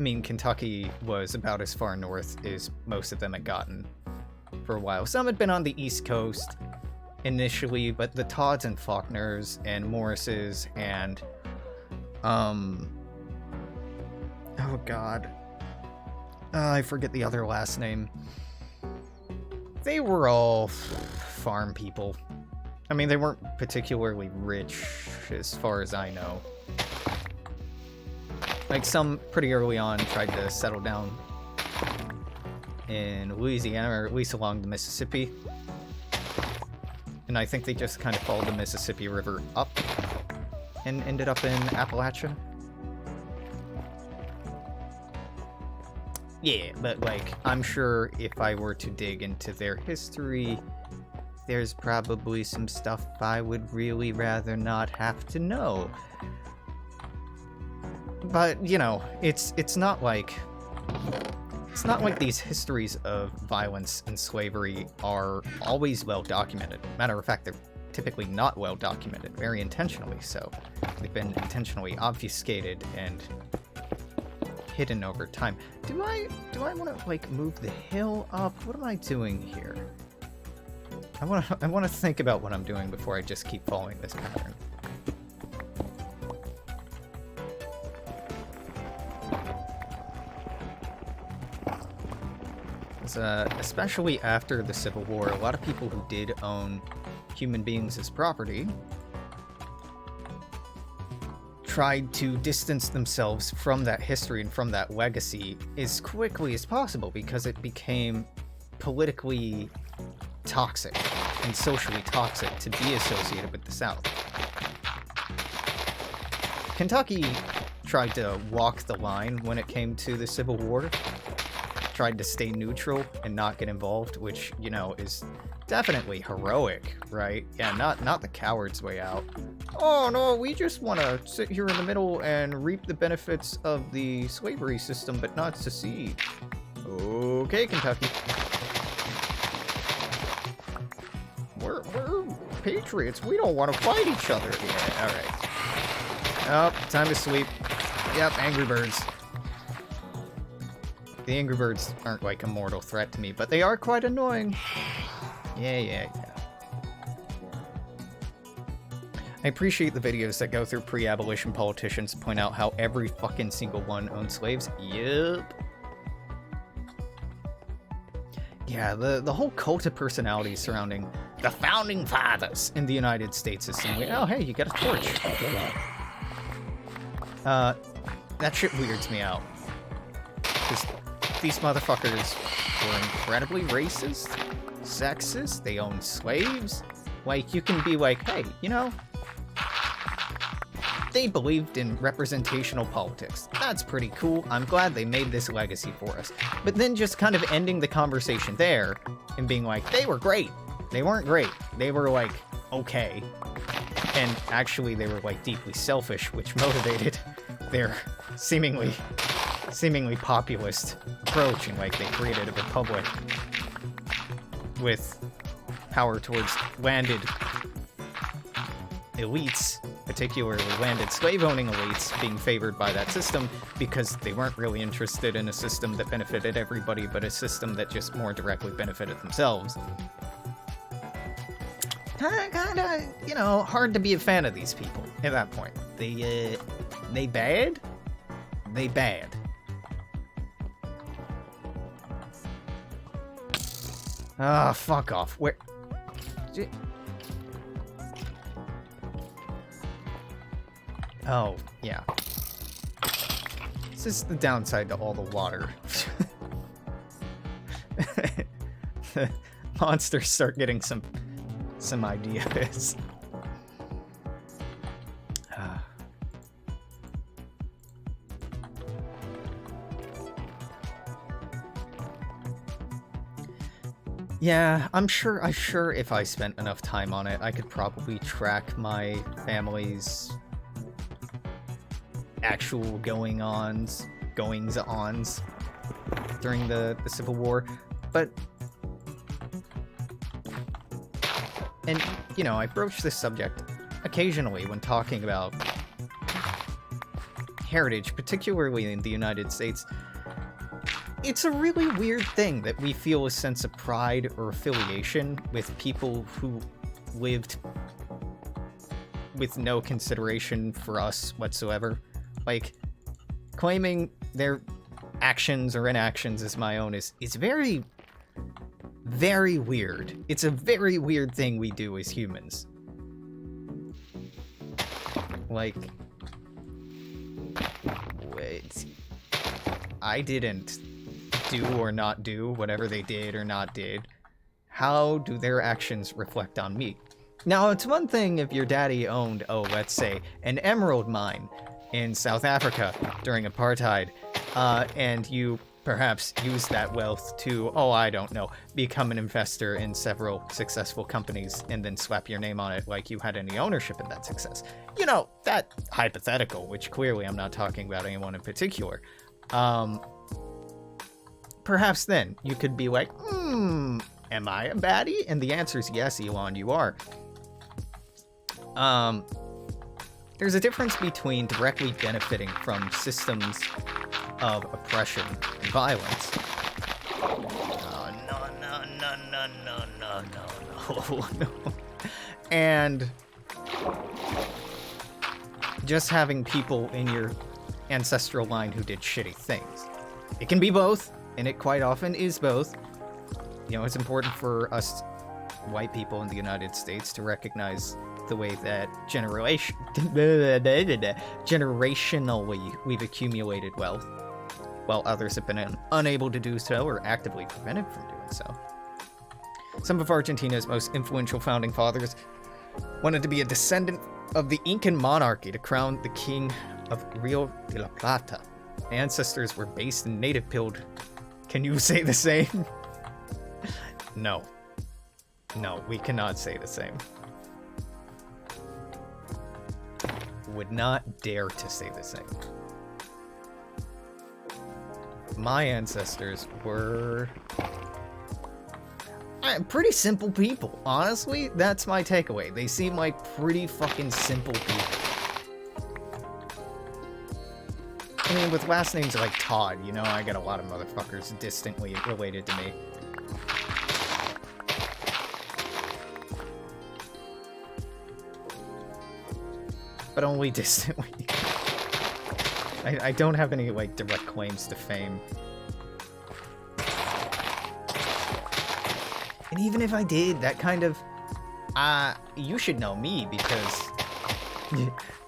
mean, Kentucky was about as far north as most of them had gotten for a while. Some had been on the East Coast initially, but the Todds and Faulkners and Morrises and, oh god, I forget the other last name. They were all farm people. I mean, they weren't particularly rich, as far as I know. Like, some pretty early on tried to settle down in Louisiana, or at least along the Mississippi. And I think they just kind of followed the Mississippi River up and ended up in Appalachia. Yeah, but, like, I'm sure if I were to dig into their history, there's probably some stuff I would really rather not have to know. But, you know, it's not like these histories of violence and slavery are always well documented. Matter of fact, they're typically not well documented, very intentionally so. They've been intentionally obfuscated and hidden over time. Do I want to, like, move the hill up? What am I doing here? I want to think about what I'm doing before I just keep following this pattern. Especially after the Civil War, a lot of people who did own human beings as property tried to distance themselves from that history and from that legacy as quickly as possible because it became politically toxic and socially toxic to be associated with the South. Kentucky tried to walk the line when it came to the Civil War, tried to stay neutral and not get involved, which, you know, is definitely heroic, right? Yeah, not the coward's way out. Oh no, we just want to sit here in the middle and reap the benefits of the slavery system, but not secede. Okay, Kentucky. We're patriots. We don't want to fight each other. Yeah, alright. Oh, time to sleep. Yep, Angry Birds. The Angry Birds aren't like a mortal threat to me, but they are quite annoying. Yeah. I appreciate the videos that go through pre-abolition politicians and point out how every fucking single one owned slaves. Yep. Yeah, the whole cult of personality surrounding the founding fathers in the United States is some weird. Oh, hey, you got a torch. That shit weirds me out. Because these motherfuckers were incredibly racist, sexist, they own slaves. Like, you can be like, hey, you know, they believed in representational politics. That's pretty cool. I'm glad they made this legacy for us. But then just kind of ending the conversation there and being like, they were great. They weren't great. They were, like, okay. And actually, they were, like, deeply selfish, which motivated their seemingly populist approach. And, like, they created a republic with power towards landed elites, particularly landed slave-owning elites, being favored by that system because they weren't really interested in a system that benefited everybody, but a system that just more directly benefited themselves. Kinda, you know, hard to be a fan of these people at that point. They bad? They bad. Ah, fuck off. Where... Oh, yeah. This is the downside to all the water. The monsters start getting some ideas. Yeah, I'm sure if I spent enough time on it, I could probably track my family's actual goings-ons during the Civil War, but... And, you know, I broach this subject occasionally when talking about heritage, particularly in the United States. It's a really weird thing that we feel a sense of pride or affiliation with people who lived with no consideration for us whatsoever. Like, claiming their actions or inactions as my own is very, very weird. It's a very weird thing we do as humans. Like, wait, I didn't do or not do whatever they did or not did. How do their actions reflect on me? Now, it's one thing if your daddy owned, oh, let's say, an emerald mine in South Africa during apartheid, and you perhaps use that wealth to, oh, I don't know, become an investor in several successful companies and then slap your name on it like you had any ownership in that success. You know, that hypothetical, which clearly I'm not talking about anyone in particular. Perhaps then you could be like, am I a baddie? And the answer is yes, Elon, you are. There's a difference between directly benefiting from systems of oppression and violence. Oh, no. And just having people in your ancestral line who did shitty things. It can be both, and it quite often is both. You know, it's important for us white people in the United States to recognize the way that generationally we've accumulated wealth, while others have been unable to do so or actively prevented from doing so. Some of Argentina's most influential founding fathers wanted to be a descendant of the Incan monarchy to crown the king of Rio de la Plata. Ancestors were based in native-pilled. Can you say the same? No. No, we cannot say the same. Would not dare to say the same. My ancestors were pretty simple people. Honestly, that's my takeaway. They seem like pretty fucking simple people. I mean, with last names like Todd, you know, I got a lot of motherfuckers distantly related to me. but only distantly. I don't have any, like, direct claims to fame. And even if I did, that kind of... you should know me, because...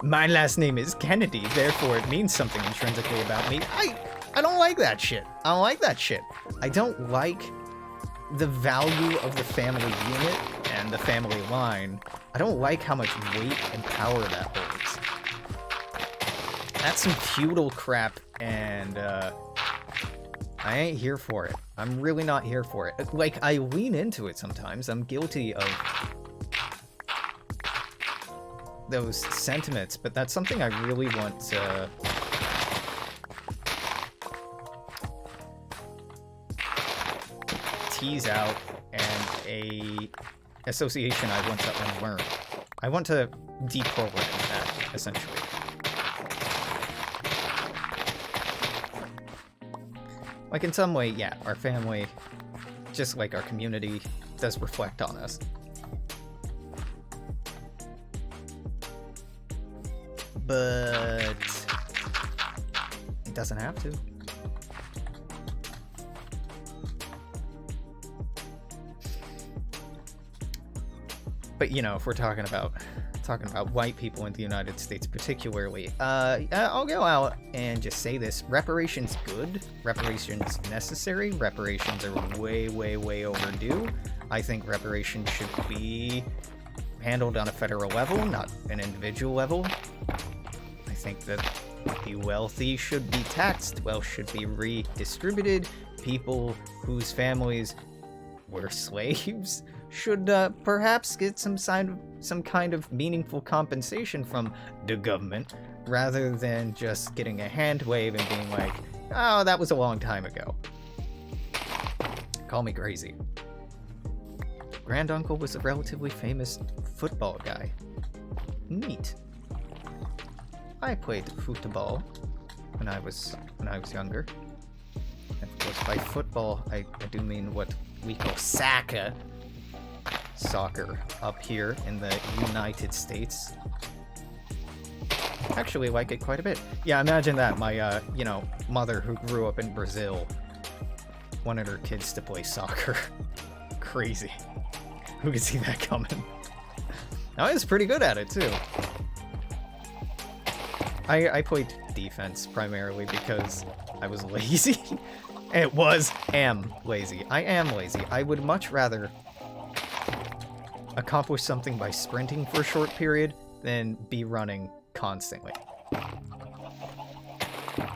my last name is Kennedy, therefore it means something intrinsically about me. I don't like that shit. I don't like that shit. I don't like the value of the family unit and the family line. I don't like how much weight and power that holds. That's some feudal crap, and I ain't here for it. I'm really not here for it. Like, I lean into it sometimes. I'm guilty of those sentiments, but that's something I really want to tease out, and a association I want to unlearn. I want to deprogram that, essentially. Like, in some way, yeah, our family, just like our community, does reflect on us. But it doesn't have to. But, you know, if we're talking about white people in the United States particularly, I'll go out and just say this. Reparations good. Reparations necessary. Reparations are way, way, way overdue. I think reparations should be handled on a federal level, not an individual level. I think that the wealthy should be taxed, wealth should be redistributed. People whose families were slaves should perhaps get some kind of meaningful compensation from the government, rather than just getting a hand wave and being like, oh, that was a long time ago. Call me crazy. Granduncle was a relatively famous football guy. Neat. I played football when I was younger. And of course, by football, I do mean what we call soccer up here in the United States. Actually like it quite a bit. Yeah, imagine that. My, mother who grew up in Brazil wanted her kids to play soccer. Crazy. Who could see that coming? I was pretty good at it, too. I played defense primarily because I was lazy. am lazy. I am lazy. I would much rather accomplish something by sprinting for a short period than be running constantly.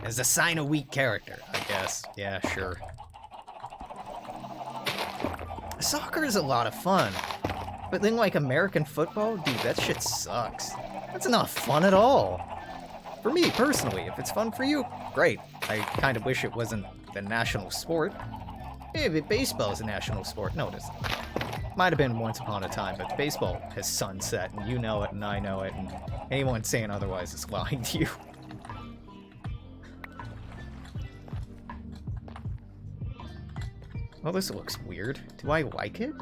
As a sign of weak character, I guess. Yeah, sure. Soccer is a lot of fun. But then, like, American football? Dude, that shit sucks. That's not fun at all. For me, personally, if it's fun for you, great. I kind of wish it wasn't the national sport. Hey, but baseball is a national sport. No, it isn't. Might have been once upon a time, but baseball has sunset, and you know it, and I know it, and anyone saying otherwise is lying to you. Well, this looks weird. Do I like it?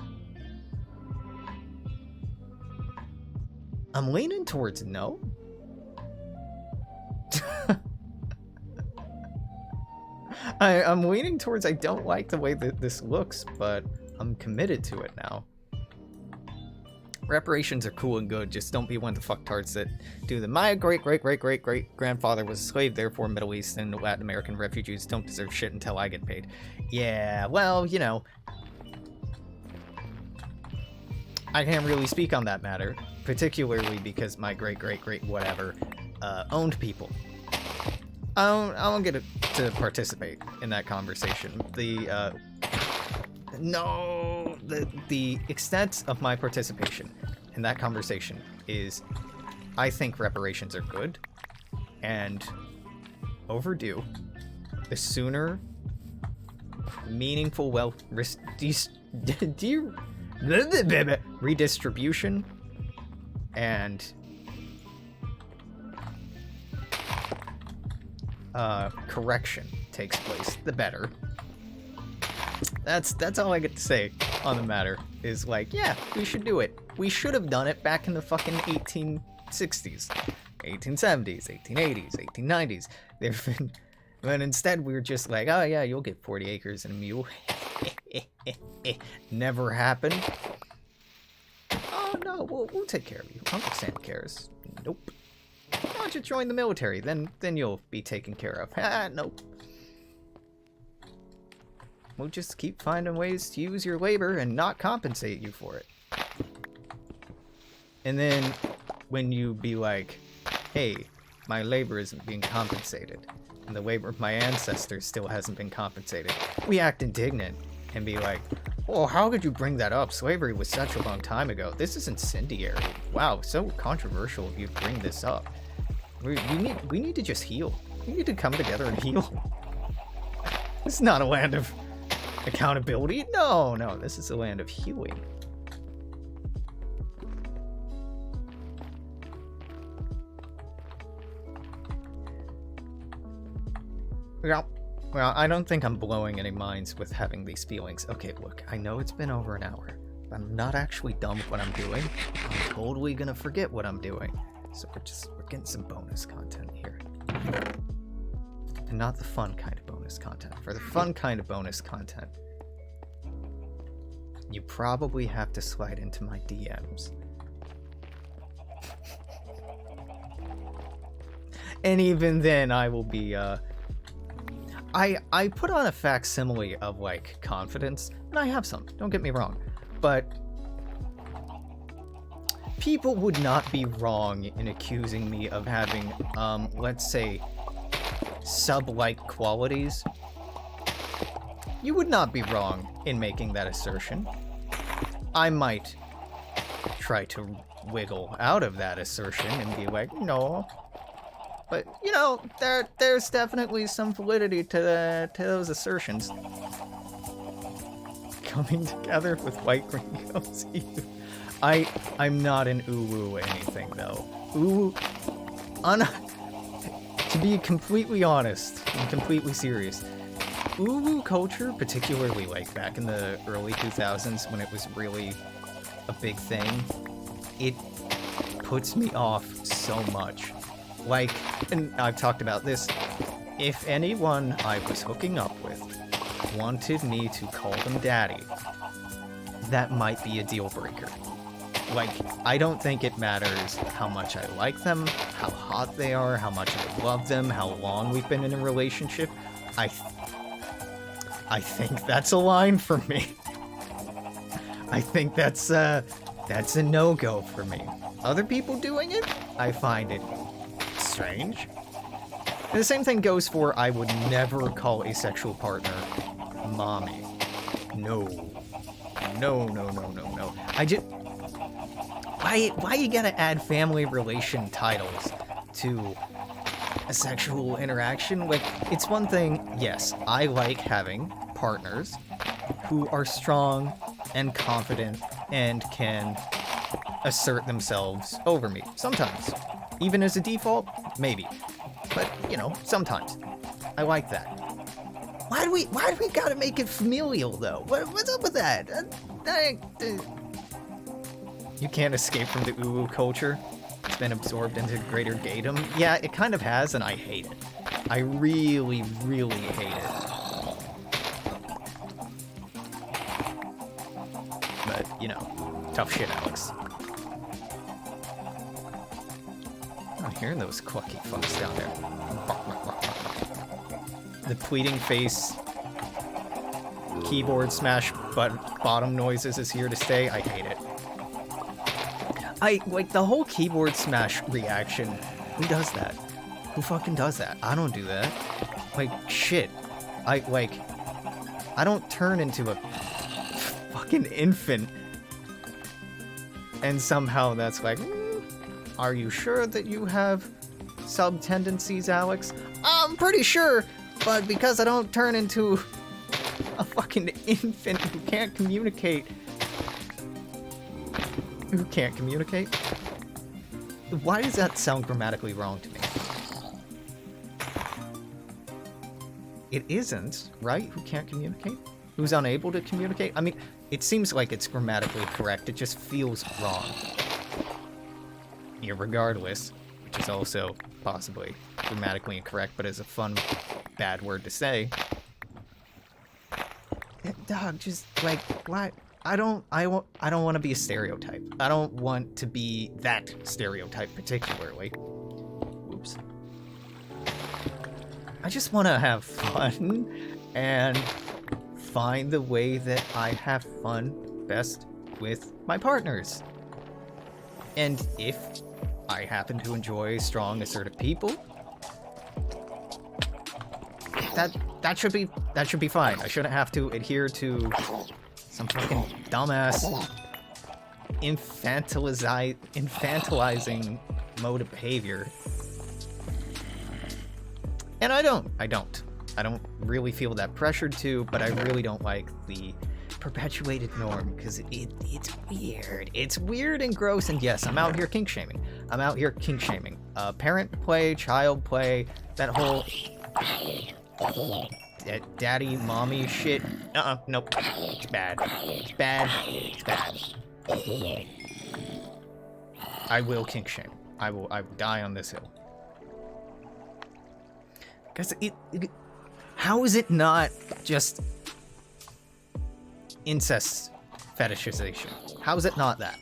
I'm leaning towards no. I'm leaning towards I don't like the way that this looks, but I'm committed to it now. Reparations are cool and good, just don't be one of the fucktards that do them. My great-great-great-great-great-grandfather was a slave, therefore Middle East and Latin American refugees don't deserve shit until I get paid. Yeah, well, you know. I can't really speak on that matter, particularly because my great-great-great-whatever owned people. I don't get to participate in that conversation. The extent of my participation in that conversation is I think reparations are good and overdue. The sooner meaningful wealth redistribution and correction takes place, the better. That's all I get to say on the matter, is like, yeah, we should do it. We should have done it back in the fucking 1860s. 1870s, 1880s, 1890s. There've been, but instead we're just like, oh yeah, you'll get 40 acres and a mule. Never happened. Oh no, we'll take care of you. Uncle Sam cares. Nope. Why don't you join the military? Then you'll be taken care of. Nope. We'll just keep finding ways to use your labor and not compensate you for it. And then when you be like, hey, my labor isn't being compensated, and the labor of my ancestors still hasn't been compensated, we act indignant and be like, oh, how could you bring that up? Slavery was such a long time ago. This is incendiary. Wow, so controversial if you bring this up. We need to just heal. We need to come together and heal. This is not a land of accountability. No, this is a land of healing. Well, I don't think I'm blowing any minds with having these feelings. Okay, look, I know it's been over an hour, but I'm not actually done with what I'm doing. I'm totally gonna forget what I'm doing. So we're getting some bonus content here. And not the fun kind of bonus content. For the fun kind of bonus content, you probably have to slide into my DMs. And even then, I will be, I put on a facsimile of, like, confidence, and I have some, don't get me wrong, but people would not be wrong in accusing me of having, let's say, sub-like qualities. You would not be wrong in making that assertion. I might try to wiggle out of that assertion and be like, no. But, you know, there's definitely some validity to those assertions. Coming together with white gringos. I'm not an uwu anything, though. To be completely honest and completely serious, uwu culture, particularly like back in the early 2000s when it was really a big thing, it puts me off so much. Like, and I've talked about this, if anyone I was hooking up with wanted me to call them daddy, that might be a deal breaker. Like, I don't think it matters how much I like them, how hot they are, how much I love them, how long we've been in a relationship. I think that's a line for me. I think that's a no-go for me. Other people doing it, I find it strange. And the same thing goes for I would never call a sexual partner mommy. No. I just... Why you gotta add family relation titles to a sexual interaction? Like, it's one thing, yes, I like having partners who are strong and confident and can assert themselves over me. Sometimes. Even as a default, maybe. But, you know, sometimes. I like that. Why do we gotta make it familial, though? What's up with that? You can't escape from the uwu culture. It's been absorbed into greater gaydom. Yeah, it kind of has, and I hate it. I really, really hate it. But, you know, tough shit, Alex. I'm hearing those clucky fucks down there. The pleating face keyboard smash bottom noises is here to stay. I hate it. Like, the whole keyboard smash reaction, who does that? Who fucking does that? I don't do that. Like, shit. I don't turn into a fucking infant. And somehow that's like, are you sure that you have sub-tendencies, Alex? I'm pretty sure, but because I don't turn into a fucking infant who can't communicate. Who can't communicate? Why does that sound grammatically wrong to me? It isn't, right? Who can't communicate? Who's unable to communicate? I mean, it seems like it's grammatically correct. It just feels wrong. Irregardless, which is also possibly grammatically incorrect, but is a fun, bad word to say. Dog, just like, why? I don't want to be a stereotype. I don't want to be that stereotype particularly. Oops. I just want to have fun and find the way that I have fun best with my partners. And if I happen to enjoy strong, assertive people, that should be fine. I shouldn't have to adhere to some fucking dumbass infantilizing mode of behavior. And I don't really feel that pressured to, but I really don't like the perpetuated norm, because it's weird. It's weird and gross, and yes, I'm out here kink shaming. Parent play, child play, that whole daddy, mommy shit. Nope. It's bad. It's bad. It's bad. I will kink shame. I will die on this hill. Because how is it not just incest fetishization? How is it not that?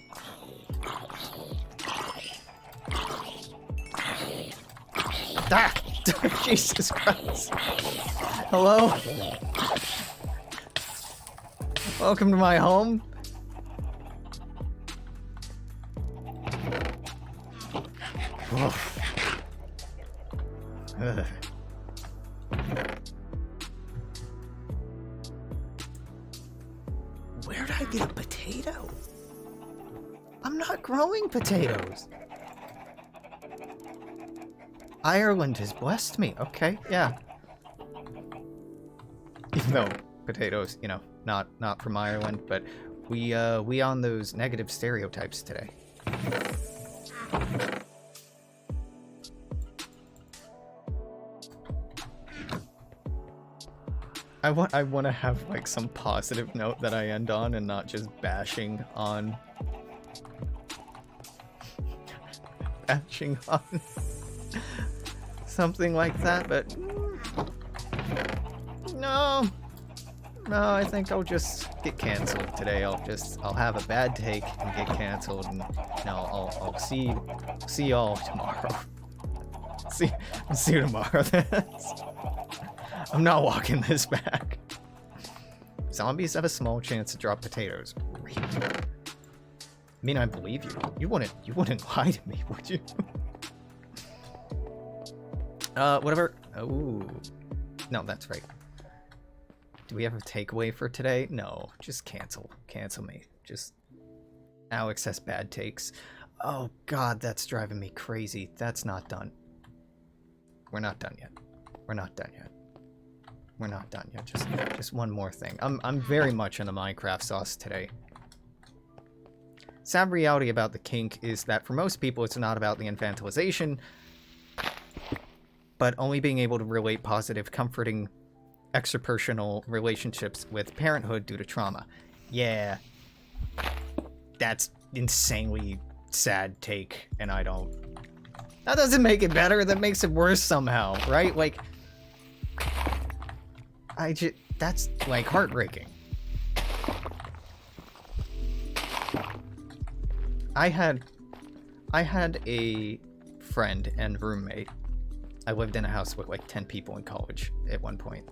Ah! Jesus Christ. Hello? Welcome to my home. Ugh. Where did I get a potato? I'm not growing potatoes. Ireland has blessed me. Okay, yeah. Even though potatoes, you know, not from Ireland, but we on those negative stereotypes today. I want to have like some positive note that I end on and not just bashing on something like that, but no, I think I'll just get canceled today. I'll have a bad take and get canceled, and I'll see y'all tomorrow. I'll see you tomorrow. I'm not walking this back. Zombies have a small chance to drop potatoes. Great. I mean, I believe you. You wouldn't lie to me, would you? Whatever. Oh. No, that's right. Do we have a takeaway for today? No, just cancel. Cancel me. Just Alex has bad takes. Oh god, that's driving me crazy. That's not done. We're not done yet. We're not done yet. We're not done yet. Just one more thing. I'm very much in the Minecraft sauce today. Sad reality about the kink is that for most people it's not about the infantilization, but only being able to relate positive, comforting, extrapersonal relationships with parenthood due to trauma. Yeah. That's insanely sad take, and I don't... That doesn't make it better, that makes it worse somehow, right? Like... That's, like, heartbreaking. I had a friend and roommate. I lived in a house with, like, 10 people in college at one point.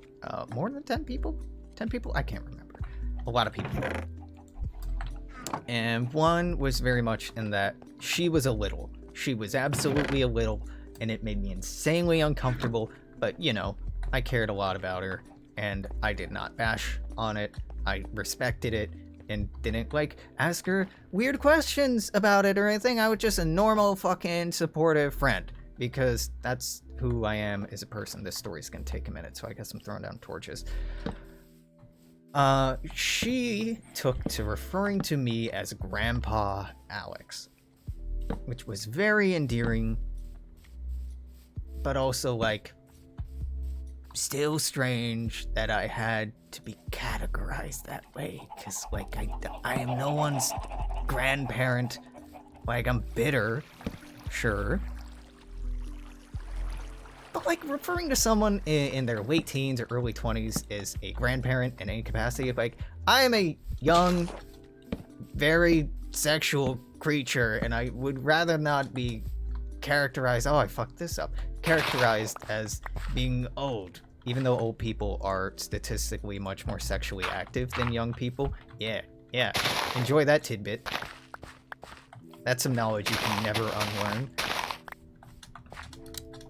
More than 10 people? 10 people? I can't remember. A lot of people. And one was very much in that she was a little. She was absolutely a little, and it made me insanely uncomfortable, but, you know, I cared a lot about her, and I did not bash on it. I respected it, and didn't, like, ask her weird questions about it or anything. I was just a normal fucking supportive friend, because that's who I am as a person. This story's gonna take a minute, so I guess I'm throwing down torches. She took to referring to me as Grandpa Alex, which was very endearing, but also, like, still strange that I had to be categorized that way, because, like, I am no one's grandparent. Like, I'm bitter, sure, like referring to someone in their late teens or early 20s as a grandparent in any capacity. Like, I am a young, very sexual creature, and I would rather not be characterized. Oh, I fucked this up. Characterized as being old, even though old people are statistically much more sexually active than young people. Yeah. Enjoy that tidbit. That's some knowledge you can never unlearn.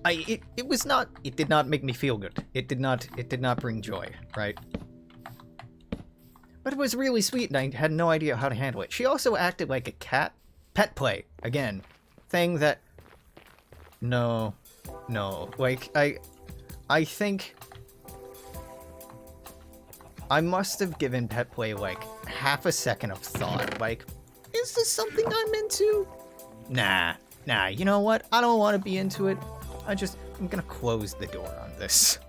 It did not make me feel good. It did not bring joy, right? But it was really sweet, and I had no idea how to handle it. She also acted like a cat. Pet play, again. Thing that... No. Like, I think... I must have given pet play, like, half a second of thought. Like, is this something I'm into? Nah, you know what? I don't want to be into it. I'm gonna close the door on this.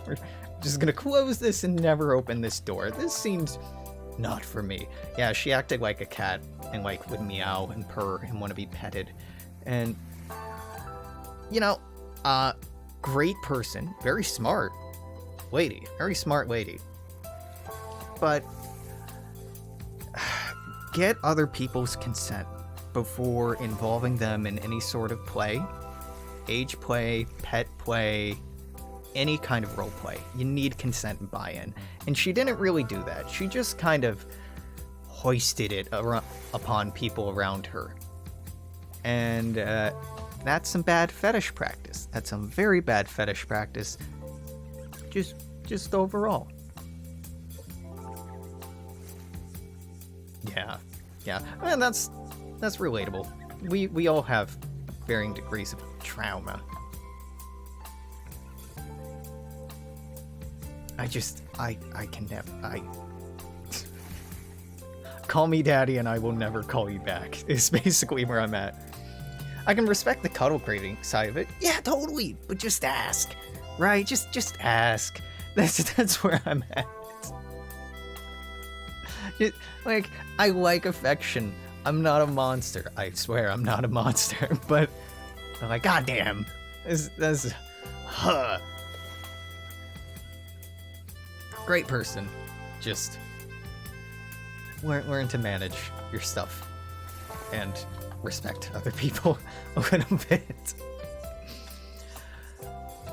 We're just gonna close this and never open this door. This seems not for me. Yeah, she acted like a cat and like would meow and purr and want to be petted. And, you know, great person, very smart lady, very smart lady. But get other people's consent before involving them in any sort of play. Age play, pet play, any kind of role play. You need consent and buy-in. And she didn't really do that. She just kind of hoisted it upon people around her. And that's some bad fetish practice. That's some very bad fetish practice. Just overall. Yeah. And that's relatable. We all have varying degrees of trauma. I can never, call me daddy and I will never call you back, is basically where I'm at. I can respect the cuddle craving side of it. Yeah, totally. But just ask, right? Just ask. That's where I'm at. Like, I like affection. I'm not a monster. I swear I'm not a monster. But I'm like, goddamn. That's great person. Just learn to manage your stuff and respect other people a little bit.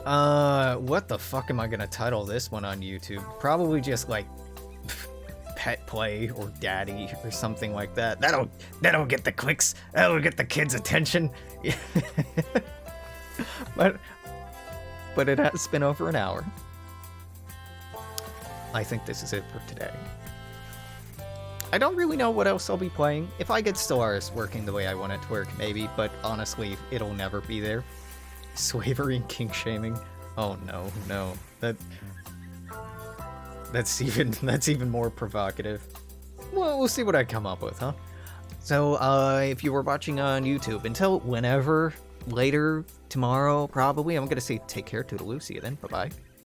What the fuck am I gonna title this one on YouTube? Probably just like pet play or daddy or something like that. That'll get the clicks. That'll get the kids' attention. but it has been over an hour. I think this is it for today. I don't really know what else I'll be playing. If I get Stellaris working the way I want it to work, maybe, but honestly, it'll never be there. Slavery and kink shaming. Oh no. That's even more provocative. Well, we'll see what I come up with, huh? So, if you were watching on YouTube, until whenever, later, tomorrow, probably, I'm gonna say take care, toodaloo, see you then, bye-bye.